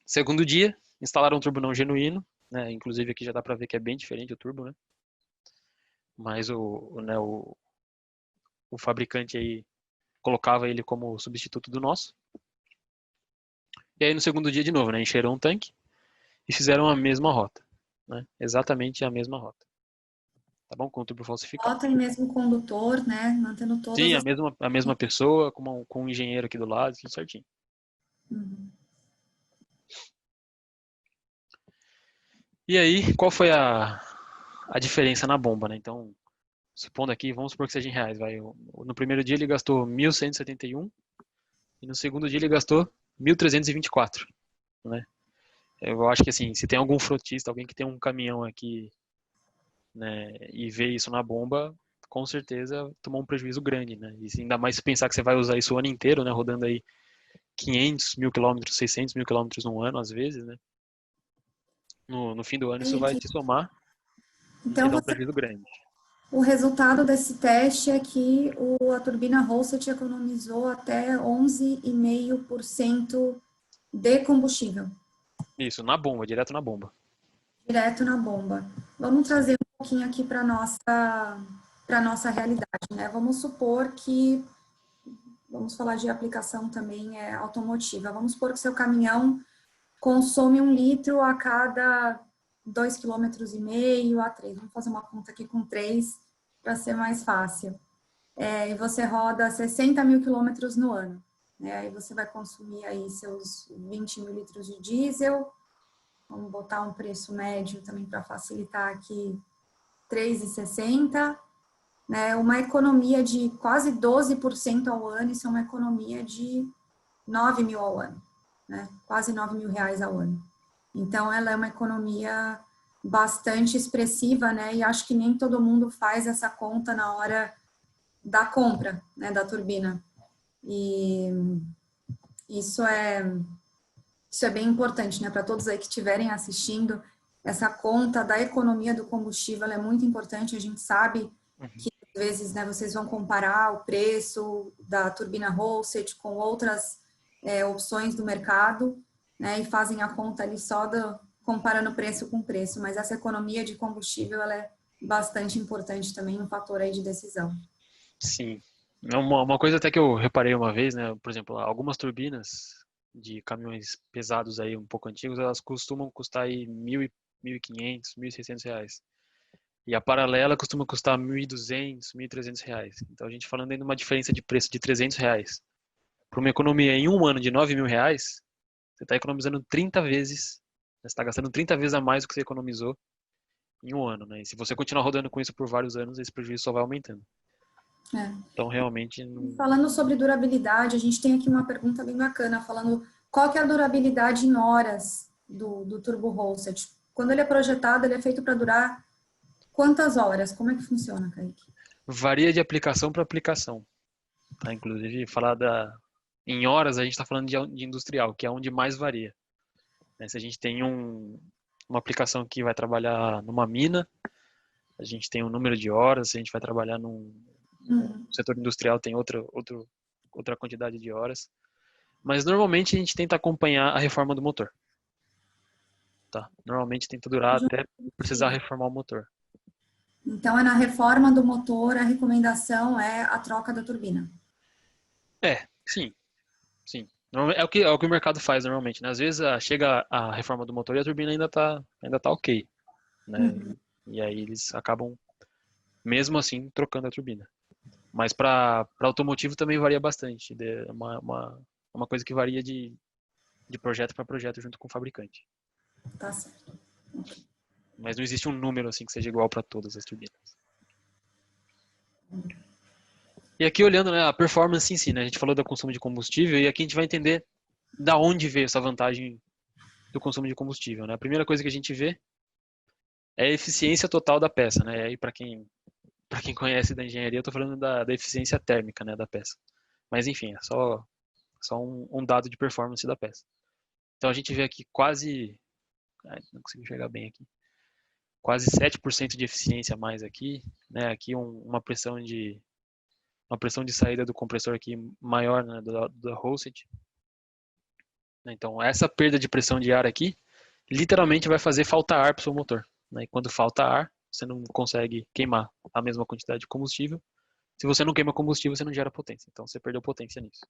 Segundo dia, instalaram um turbo não genuíno, né? Inclusive aqui já dá para ver que é bem diferente o turbo, né? Mas o fabricante aí colocava ele como substituto do nosso. E aí no segundo dia de novo, né? Encheram um tanque e fizeram a mesma rota, né? Exatamente a mesma rota. Tá bom? Com o turbo falsificado. Rota e mesmo condutor, né? Mantendo todas Sim, as... a mesma pessoa, com um engenheiro aqui do lado, tudo certinho. Uhum. E aí, qual foi a diferença na bomba, né? Então, supondo aqui, vamos supor que seja em reais, vai. No primeiro dia ele gastou 1.171 e no segundo dia ele gastou 1.324, né? Eu acho que assim, se tem algum frotista, alguém que tem um caminhão aqui, né, e vê isso na bomba, com certeza tomou um prejuízo grande, né? E ainda mais se pensar que você vai usar isso o ano inteiro, né, rodando aí 500 mil quilômetros, 600 mil quilômetros no ano, às vezes, né? No fim do ano isso vai se somar e Então, dar um prejuízo grande. o resultado desse teste é que a turbina Roasted economizou até 11,5% de combustível, Isso, na bomba, direto na bomba. direto na bomba. Vamos trazer um pouquinho aqui para nossa realidade, né? Vamos supor que, vamos falar de aplicação também automotiva. Vamos supor que seu caminhão consome 1 litro a cada 2,5 km a 3. Vamos fazer uma conta aqui com 3. para ser mais fácil. E você roda 60 mil quilômetros no ano. Né? Aí você vai consumir aí seus 20 mil litros de diesel. Vamos botar um preço médio também para facilitar aqui, R$3,60. Né? Uma economia de quase 12% ao ano, isso é uma economia de 9 mil ao ano. Né? Quase 9 mil reais ao ano. Então, ela é uma economia bastante expressiva, né? E acho que nem todo mundo faz essa conta na hora da compra, né, da turbina. E isso é bem importante, né, para todos aí que estiverem assistindo. Essa conta da economia do combustível é muito importante. A gente sabe que às vezes, né, vocês vão comparar o preço da turbina Holset com outras opções do mercado, né, e fazem a conta ali só comparando preço com preço, mas essa economia de combustível ela é bastante importante também, um fator aí de decisão. Sim. Uma coisa até que eu reparei uma vez, né? Por exemplo, algumas turbinas de caminhões pesados aí, um pouco antigos, elas costumam custar aí 1.500, R$1.600. E a paralela costuma custar R$1.200, R$1.300. Então a gente falando aí de uma diferença de preço de R$300. Para uma economia em um ano de R$9.000, você está economizando 30 vezes, você está gastando 30 vezes a mais do que você economizou em um ano, né? E se você continuar rodando com isso por vários anos, esse prejuízo só vai aumentando. Então, realmente... Falando sobre durabilidade, a gente tem aqui uma pergunta bem bacana, falando qual que é a durabilidade em horas do Turbo Holset. Quando ele é projetado, ele é feito para durar quantas horas? Como é que funciona, Kaique? Varia de aplicação para aplicação. Tá? Inclusive, em horas, a gente está falando de industrial, que é onde mais varia. Se a gente tem uma aplicação que vai trabalhar numa mina, a gente tem um número de horas. Se a gente vai trabalhar no setor industrial, tem outra quantidade de horas. Mas normalmente a gente tenta acompanhar a reforma do motor. Tá? Normalmente tenta durar até precisar reformar o motor. Então, é na reforma do motor, a recomendação é a troca da turbina. Sim. É o que o mercado faz normalmente, né? Às vezes chega a reforma do motor e a turbina ainda tá ok, né? E aí eles acabam, mesmo assim, trocando a turbina. Mas para automotivo também varia bastante. É uma coisa que varia de projeto para projeto junto com o fabricante. Tá certo. Mas não existe um número assim que seja igual para todas as turbinas. E aqui olhando, né, a performance em si, né? A gente falou do consumo de combustível e aqui a gente vai entender da onde veio essa vantagem do consumo de combustível, né? A primeira coisa que a gente vê é a eficiência total da peça, né? E aí para quem conhece da engenharia, eu tô falando da eficiência térmica, né, da peça. Mas enfim, é só um dado de performance da peça. Então a gente vê aqui não consigo enxergar bem aqui, quase 7% de eficiência a mais aqui, né? Aqui uma pressão de saída do compressor aqui maior, né, da Holset. Então essa perda de pressão de ar aqui literalmente vai fazer falta ar para o seu motor, né? E quando falta ar, você não consegue queimar a mesma quantidade de combustível. Se você não queima combustível, você não gera potência. Então você perdeu potência nisso.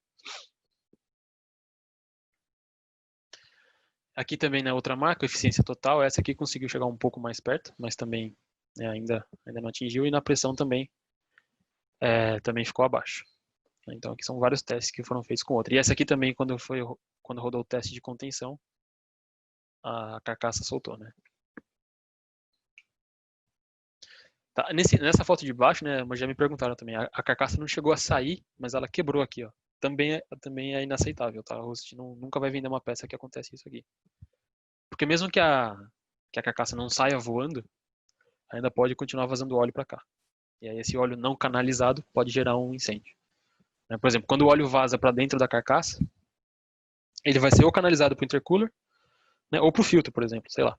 Aqui também na outra marca, eficiência total, essa aqui conseguiu chegar um pouco mais perto, mas também, né, ainda não atingiu. E na pressão também ficou abaixo. Então aqui são vários testes que foram feitos com outra. E essa aqui também, quando rodou o teste de contenção, a carcaça soltou, né? Tá, nessa foto de baixo, né, mas já me perguntaram também, a carcaça não chegou a sair, mas ela quebrou aqui, ó. Também é inaceitável, tá? A Host nunca vai vender uma peça que acontece isso aqui. Porque mesmo que a carcaça não saia voando, ainda pode continuar vazando óleo para cá. E aí esse óleo não canalizado pode gerar um incêndio. Por exemplo, quando o óleo vaza para dentro da carcaça, ele vai ser ou canalizado para o intercooler, né, ou para o filtro, por exemplo, sei lá.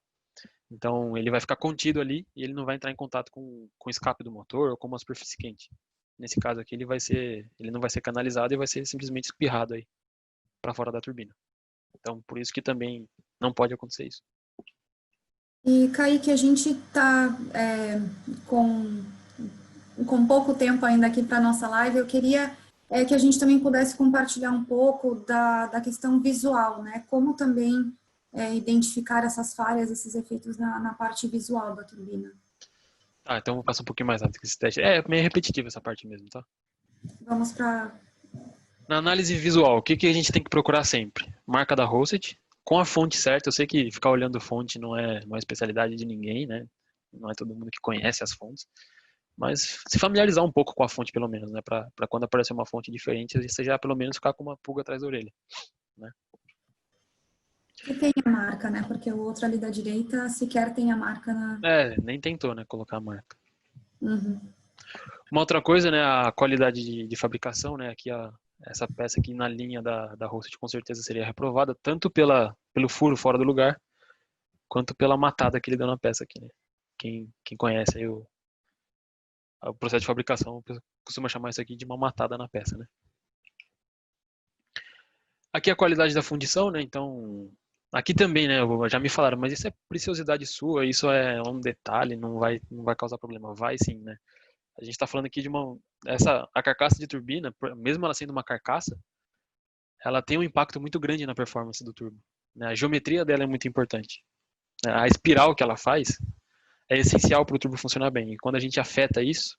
Então ele vai ficar contido ali e ele não vai entrar em contato com o escape do motor ou com uma superfície quente. Nesse caso aqui ele não vai ser canalizado e vai ser simplesmente espirrado aí para fora da turbina. Então por isso que também não pode acontecer isso. E Kaique, a gente está com pouco tempo ainda aqui para nossa live. Eu queria que a gente também pudesse compartilhar um pouco da questão visual, né? Como também identificar essas falhas, esses efeitos na parte visual da turbina. Ah, então eu vou passar um pouquinho mais rápido que esse teste. É meio repetitivo essa parte mesmo, tá? Vamos para... Na análise visual, o que que a gente tem que procurar sempre? Marca da hosted, com a fonte certa. Eu sei que ficar olhando fonte não é uma especialidade de ninguém, né? Não é todo mundo que conhece as fontes. Mas se familiarizar um pouco com a fonte, pelo menos, né? Para quando aparecer uma fonte diferente, você já pelo menos ficar com uma pulga atrás da orelha, né? Que tem a marca, né? Porque o outro ali da direita sequer tem a marca na... Nem tentou, né? Colocar a marca. Uhum. Uma outra coisa, né? A qualidade de fabricação, né? Aqui essa peça aqui na linha da hosted com certeza seria reprovada, tanto pelo furo fora do lugar, quanto pela matada que ele deu na peça aqui, né? Quem conhece aí o processo de fabricação costuma chamar isso aqui de uma matada na peça, né? Aqui a qualidade da fundição, né? Então, aqui também, né? Já me falaram, mas isso é preciosidade sua, isso é um detalhe, não vai causar problema. Vai sim, né? A gente está falando aqui de a carcaça de turbina, mesmo ela sendo uma carcaça, ela tem um impacto muito grande na performance do turbo, né? A geometria dela é muito importante. A espiral que ela faz é essencial para o turbo funcionar bem. E quando a gente afeta isso,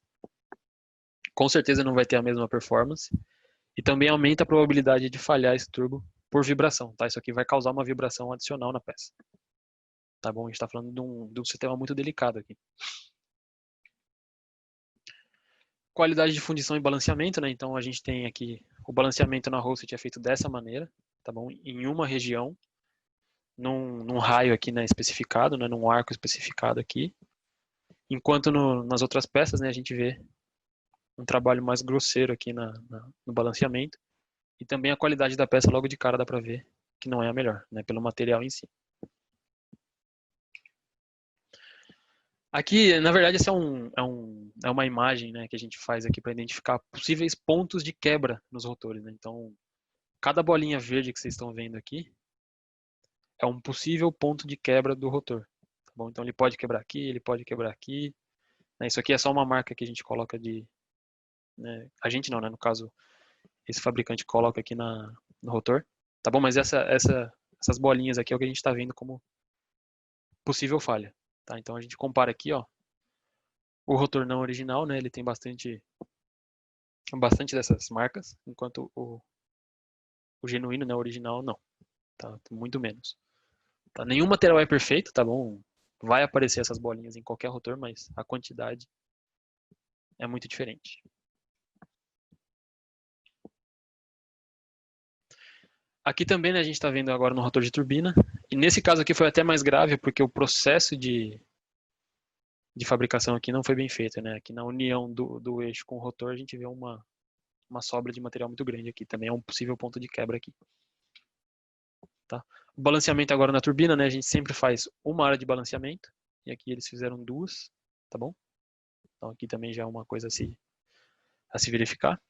com certeza não vai ter a mesma performance. E também aumenta a probabilidade de falhar esse turbo por vibração, tá? Isso aqui vai causar uma vibração adicional na peça. Tá bom? A gente está falando de um sistema muito delicado aqui. Qualidade de fundição e balanceamento, né? Então a gente tem aqui o balanceamento na hosted é feito dessa maneira, tá bom? Em uma região, num raio aqui, né, especificado, né, num arco especificado aqui. Enquanto nas outras peças, né, a gente vê um trabalho mais grosseiro aqui no balanceamento. E também a qualidade da peça logo de cara dá para ver que não é a melhor, né, pelo material em si. Aqui, na verdade, essa é uma imagem, né, que a gente faz aqui para identificar possíveis pontos de quebra nos rotores, né? Então, cada bolinha verde que vocês estão vendo aqui é um possível ponto de quebra do rotor. Tá bom? Então, ele pode quebrar aqui, ele pode quebrar aqui. Né? Isso aqui é só uma marca que a gente coloca né? A gente não, né? No caso, esse fabricante coloca aqui no rotor. Tá bom? Mas essas bolinhas aqui é o que a gente está vendo como possível falha. Tá? Então, a gente compara aqui, ó. O rotor não original, né? Ele tem bastante dessas marcas, enquanto o genuíno, né, original, não. Tá? Muito menos. Tá? Nenhum material é perfeito, tá bom? Vai aparecer essas bolinhas em qualquer rotor, mas a quantidade é muito diferente. Aqui também, né, a gente está vendo agora no rotor de turbina. E nesse caso aqui foi até mais grave, porque o processo de fabricação aqui não foi bem feito, né? Aqui na união do eixo com o rotor, a gente vê uma sobra de material muito grande aqui. Também é um possível ponto de quebra aqui. Tá? O balanceamento agora na turbina, né? A gente sempre faz uma área de balanceamento. E aqui eles fizeram duas, tá bom? Então aqui também já é uma coisa a se verificar.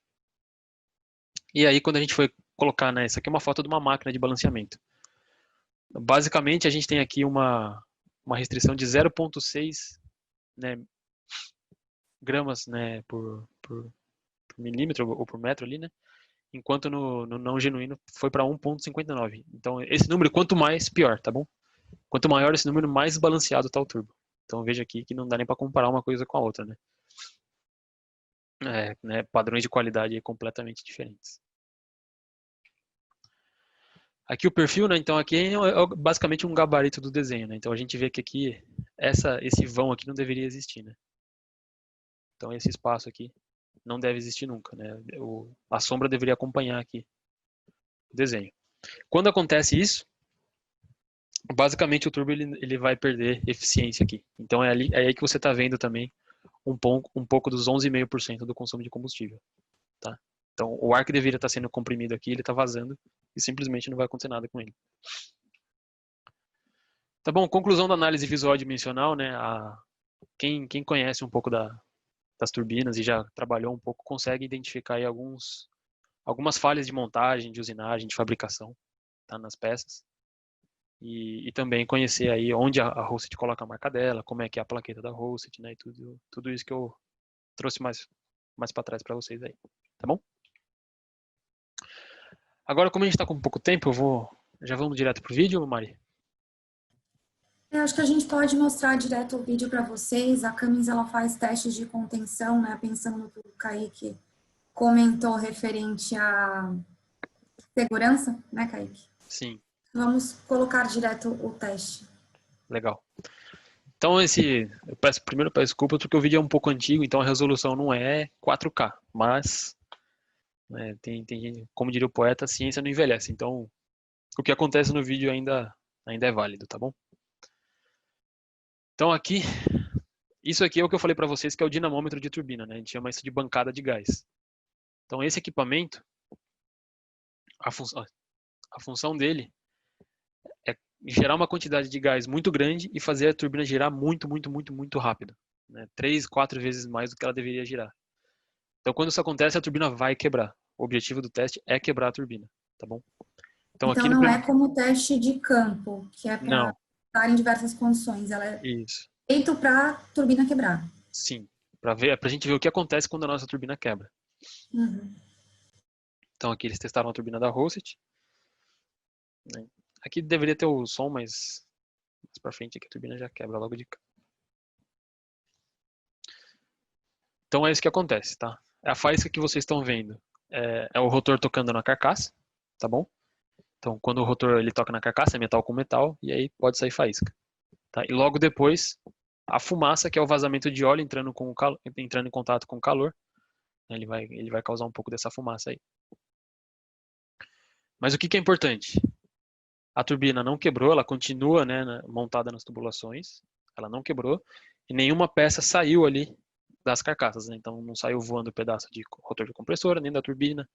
E aí quando a gente foi colocar, né? Isso aqui é uma foto de uma máquina de balanceamento. Basicamente a gente tem aqui uma restrição de 0,6, né, gramas, né, por milímetro ou por metro ali, né? Enquanto no não genuíno foi para 1,59. Então esse número, quanto mais, pior, tá bom? Quanto maior esse número, mais balanceado está o turbo. Então veja aqui que não dá nem para comparar uma coisa com a outra, né? Né? Padrões de qualidade completamente diferentes. Aqui o perfil, né? Então aqui é basicamente um gabarito do desenho, né? Então a gente vê que aqui esse vão aqui não deveria existir, né? Então esse espaço aqui não deve existir nunca, né? A sombra deveria acompanhar aqui o desenho. Quando acontece isso, basicamente o turbo ele vai perder eficiência aqui. Então é aí que você está vendo também um pouco dos 11,5% do consumo de combustível, tá? Então o ar que deveria estar sendo comprimido aqui, ele está vazando e simplesmente não vai acontecer nada com ele. Tá bom, conclusão da análise visual dimensional, né? Quem conhece um pouco das turbinas e já trabalhou um pouco, consegue identificar aí algumas falhas de montagem, de usinagem, de fabricação, tá, nas peças. E também conhecer aí onde a hosted coloca a marca dela, como é que é a plaqueta da hosted, né? E tudo isso que eu trouxe mais para trás para vocês aí, tá bom? Agora, como a gente está com pouco tempo, já vamos direto pro vídeo, Mari? Eu acho que a gente pode mostrar direto o vídeo para vocês. A Cummins, ela faz testes de contenção, né? Pensando no que o Kaique comentou referente à segurança, né, Kaique? Sim, Vamos colocar direto o teste. legal. Então primeiro peço desculpa porque o vídeo é um pouco antigo, então a resolução não é 4K, mas né, como diria o poeta, a ciência não envelhece. Então, o que acontece no vídeo ainda é válido, tá bom? Então isso aqui é o que eu falei para vocês que é o dinamômetro de turbina, né? A gente chama isso de bancada de gás. Então, esse equipamento, a função dele é gerar uma quantidade de gás muito grande e fazer a turbina girar muito, muito, muito, muito rápido, né? 3, 4 vezes mais do que ela deveria girar. Então, quando isso acontece, a turbina vai quebrar. O objetivo do teste é quebrar a turbina, tá bom? Então, Então, aqui no não é como teste de campo, que é para Não, estar em diversas condições. Ela é isso. feito para a turbina quebrar. Sim, pra gente ver o que acontece quando a nossa turbina quebra. Uhum. Então, aqui eles testaram a turbina da Rosset, né? Aqui deveria ter o som, mas mais pra frente aqui a turbina já quebra logo de cara. Então é isso que acontece, tá? A faísca que vocês estão vendo é o rotor tocando na carcaça, tá bom? Então quando o rotor ele toca na carcaça é metal com metal e aí pode sair faísca, tá? E logo depois a fumaça, que é o vazamento de óleo entrando em contato com o calor, né? Ele vai causar um pouco dessa fumaça aí. Mas o que é importante? A turbina não quebrou, ela continua, né, montada nas tubulações, ela não quebrou e nenhuma peça saiu ali das carcaças, né? Então não saiu voando pedaço de rotor de compressora, nem da turbina,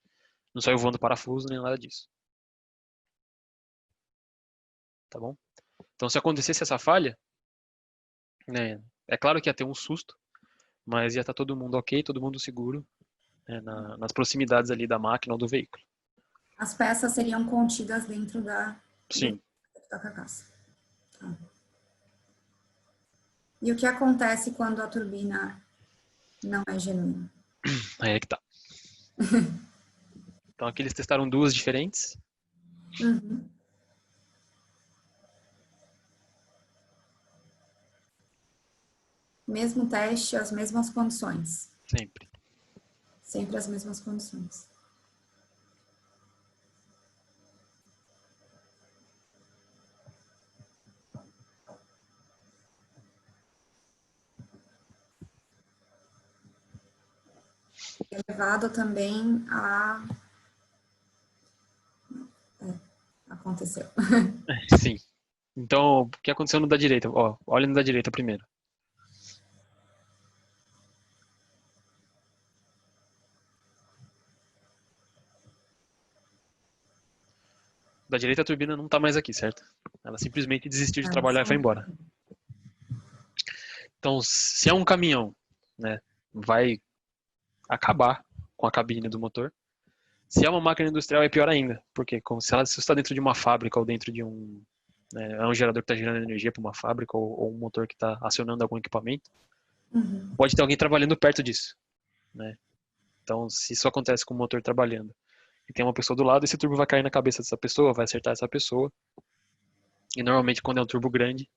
não saiu voando parafuso, nem nada disso. Tá bom? Então se acontecesse essa falha, né, é claro que ia ter um susto, mas ia estar todo mundo ok, todo mundo seguro, né, nas proximidades ali da máquina ou do veículo. As peças seriam contidas dentro Sim, da carcaça. Tá. E o que acontece quando a turbina não é genuína? aí é que tá. Então aqui eles testaram duas diferentes. Uhum. Mesmo teste, as mesmas condições. Sempre. Sempre as mesmas condições. Levado também a... aconteceu. Sim. Então, o que aconteceu no da direita? Ó, olha no da direita primeiro. Da direita a turbina não tá mais aqui, certo? Ela simplesmente desistiu de trabalhar e foi embora. Então, se é um caminhão, né, vai acabar com a cabine do motor. Se é uma máquina industrial é pior ainda, porque se ela está dentro de uma fábrica ou dentro de é um gerador que está gerando energia para uma fábrica ou um motor que está acionando algum equipamento, Uhum. pode ter alguém trabalhando perto disso, né? Então, se isso acontece com o motor trabalhando e tem uma pessoa do lado, esse turbo vai cair na cabeça dessa pessoa, vai acertar essa pessoa. E normalmente quando é um turbo grande,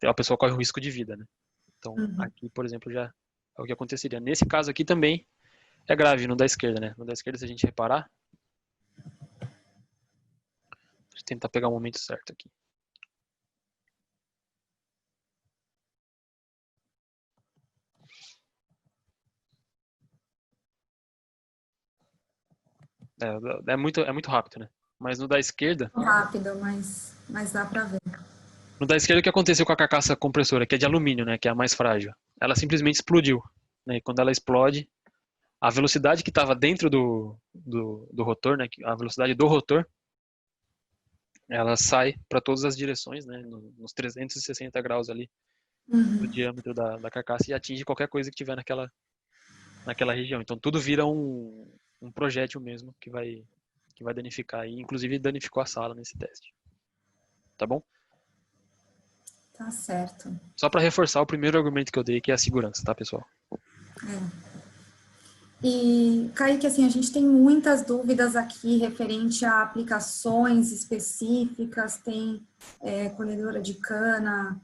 a pessoa corre um risco de vida, né? Então, Uhum. aqui, por exemplo, já é o que aconteceria. Nesse caso aqui também é grave, no da esquerda, né? No da esquerda, se a gente reparar, deixa eu tentar pegar o momento certo aqui. É muito rápido, né? Mas no da esquerda, Rápido, mas dá para ver. no da esquerda o que aconteceu com a carcaça compressora, que é de alumínio, né? Que é a mais frágil. Ela simplesmente explodiu, né? E quando ela explode, a velocidade que estava dentro do rotor, né? A velocidade do rotor, ela sai para todas as direções, né? Nos 360 graus ali do Uhum. diâmetro da carcaça e atinge qualquer coisa que tiver naquela região. Então tudo vira um projétil mesmo que vai danificar e inclusive danificou a sala nesse teste. Tá bom? Tá certo. Só para reforçar o primeiro argumento que eu dei, que é a segurança, tá, pessoal? É. E, Kaique, assim, a gente tem muitas dúvidas aqui referente a aplicações específicas, tem colhedora de cana,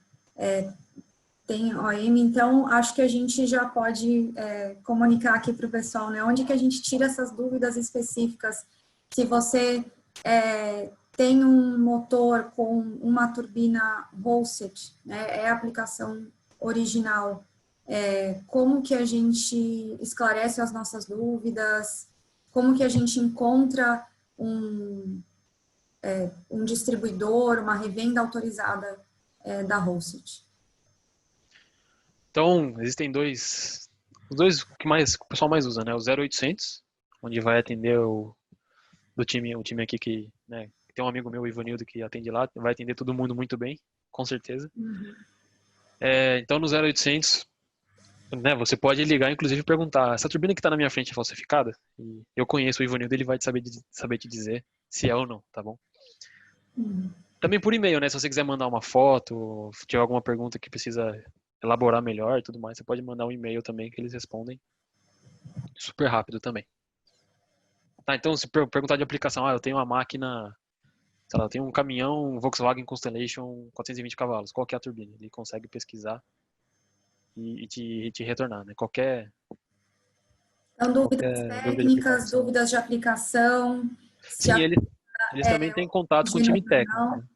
tem OM, então acho que a gente já pode comunicar aqui para o pessoal, né? Onde que a gente tira essas dúvidas específicas? Se você tem um motor com uma turbina Holset, né? É a aplicação original. Como que a gente esclarece as nossas dúvidas? Como que a gente encontra um distribuidor, uma revenda autorizada da Holset? Então, existem os dois que o pessoal mais usa, né? O 0800, onde vai atender o time aqui que, né, tem um amigo meu, o Ivanildo, que atende lá, vai atender todo mundo muito bem, com certeza. Uhum. Então, no 0800, né, você pode ligar, inclusive, e perguntar, essa turbina que está na minha frente é falsificada? E eu conheço o Ivanildo, ele vai saber te dizer se é ou não, tá bom? Uhum. Também por e-mail, né? Se você quiser mandar uma foto, se tiver alguma pergunta que precisa elaborar melhor e tudo mais, você pode mandar um e-mail também que eles respondem super rápido também. Tá, então se perguntar de aplicação, eu tenho uma máquina, sei lá, eu tenho um caminhão Volkswagen Constellation 420 cavalos, qual que é a turbina? Ele consegue pesquisar e te retornar, né? Então, dúvidas Qualquer dúvida de técnicas, aplicação. dúvidas de aplicação, se Sim, a eles também têm contato com o time técnico, geracional. né?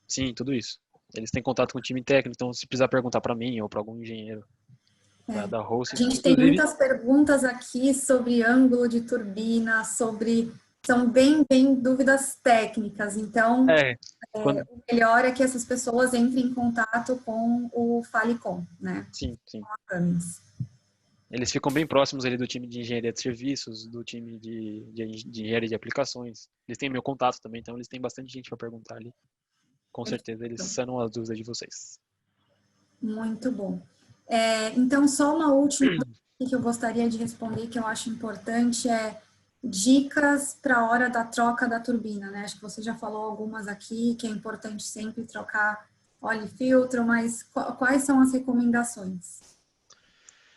Sim, tudo isso. Eles têm contato com o time técnico, então se precisar perguntar para mim ou para algum engenheiro da A Host, gente tem inclusive, muitas perguntas aqui sobre ângulo de turbina, são bem dúvidas técnicas, então é, quando, o melhor é que essas pessoas entrem em contato com o Falecom, né? sim, sim. Com a Camis. Eles ficam bem próximos ali do time de engenharia de serviços, do time de engenharia de aplicações. Eles têm meu contato também, então eles têm bastante gente para perguntar ali. Com certeza eles sanam as dúvidas de vocês. Muito bom. Então, só uma última dúvida que eu gostaria de responder, que eu acho importante, é dicas para a hora da troca da turbina, né? Acho que você já falou algumas aqui, que é importante sempre trocar óleo e filtro, mas quais são as recomendações?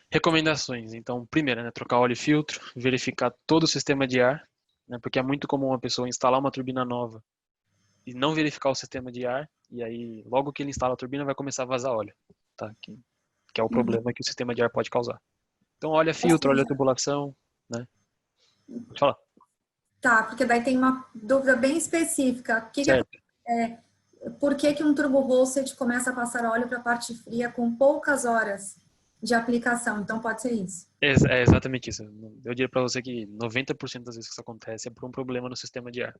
Recomendações. Então, primeiro, né, trocar óleo e filtro, verificar todo o sistema de ar, né, porque é muito comum uma pessoa instalar uma turbina nova e não verificar o sistema de ar, e aí, logo que ele instala a turbina, vai começar a vazar óleo, tá? Que é o Uhum. problema que o sistema de ar pode causar. Então, olha Ou filtro, olha seja, tubulação, né? Pode falar. tá, porque daí tem uma dúvida bem específica. Certo. Por que que um turbo Holset começa a passar óleo para a parte fria com poucas horas de aplicação? Então, pode ser isso. É exatamente isso. Eu diria para você que 90% das vezes que isso acontece é por um problema no sistema de ar.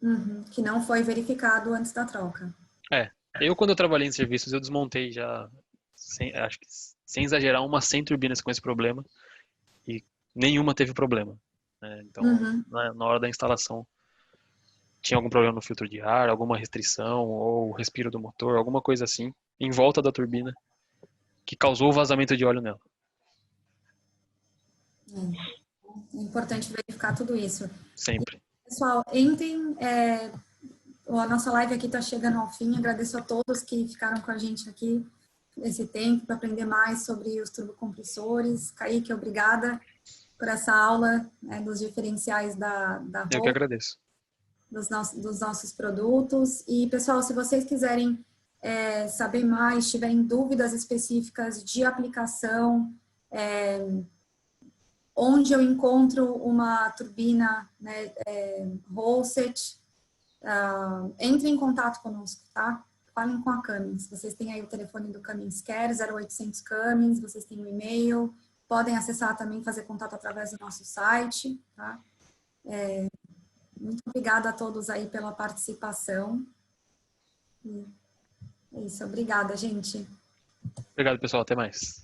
Uhum, que não foi verificado antes da troca. É. Quando eu trabalhei em serviços, eu desmontei já, acho que sem exagerar, umas 100 turbinas com esse problema e nenhuma teve problema, né? Então, Uhum. na hora da instalação, tinha algum problema no filtro de ar, alguma restrição ou respiro do motor, alguma coisa assim, em volta da turbina, que causou o vazamento de óleo nela. É importante verificar tudo isso. E, Sempre. pessoal, entrem. A nossa live aqui está chegando ao fim. Agradeço a todos que ficaram com a gente aqui esse tempo para aprender mais sobre os turbocompressores. Kaique, obrigada por essa aula, né, dos diferenciais da Eu que Roll, agradeço. dos nossos produtos. E, pessoal, se vocês quiserem saber mais, tiverem dúvidas específicas de aplicação, onde eu encontro uma turbina, né, Holset, entre em contato conosco, tá? Falem com a Cummins. Vocês têm aí o telefone do Cummins Care, 0800 Cummins, vocês têm o e-mail, podem acessar também, fazer contato através do nosso site, tá? Muito obrigada a todos aí pela participação. E é isso, obrigada, gente. Obrigado, pessoal. Até mais.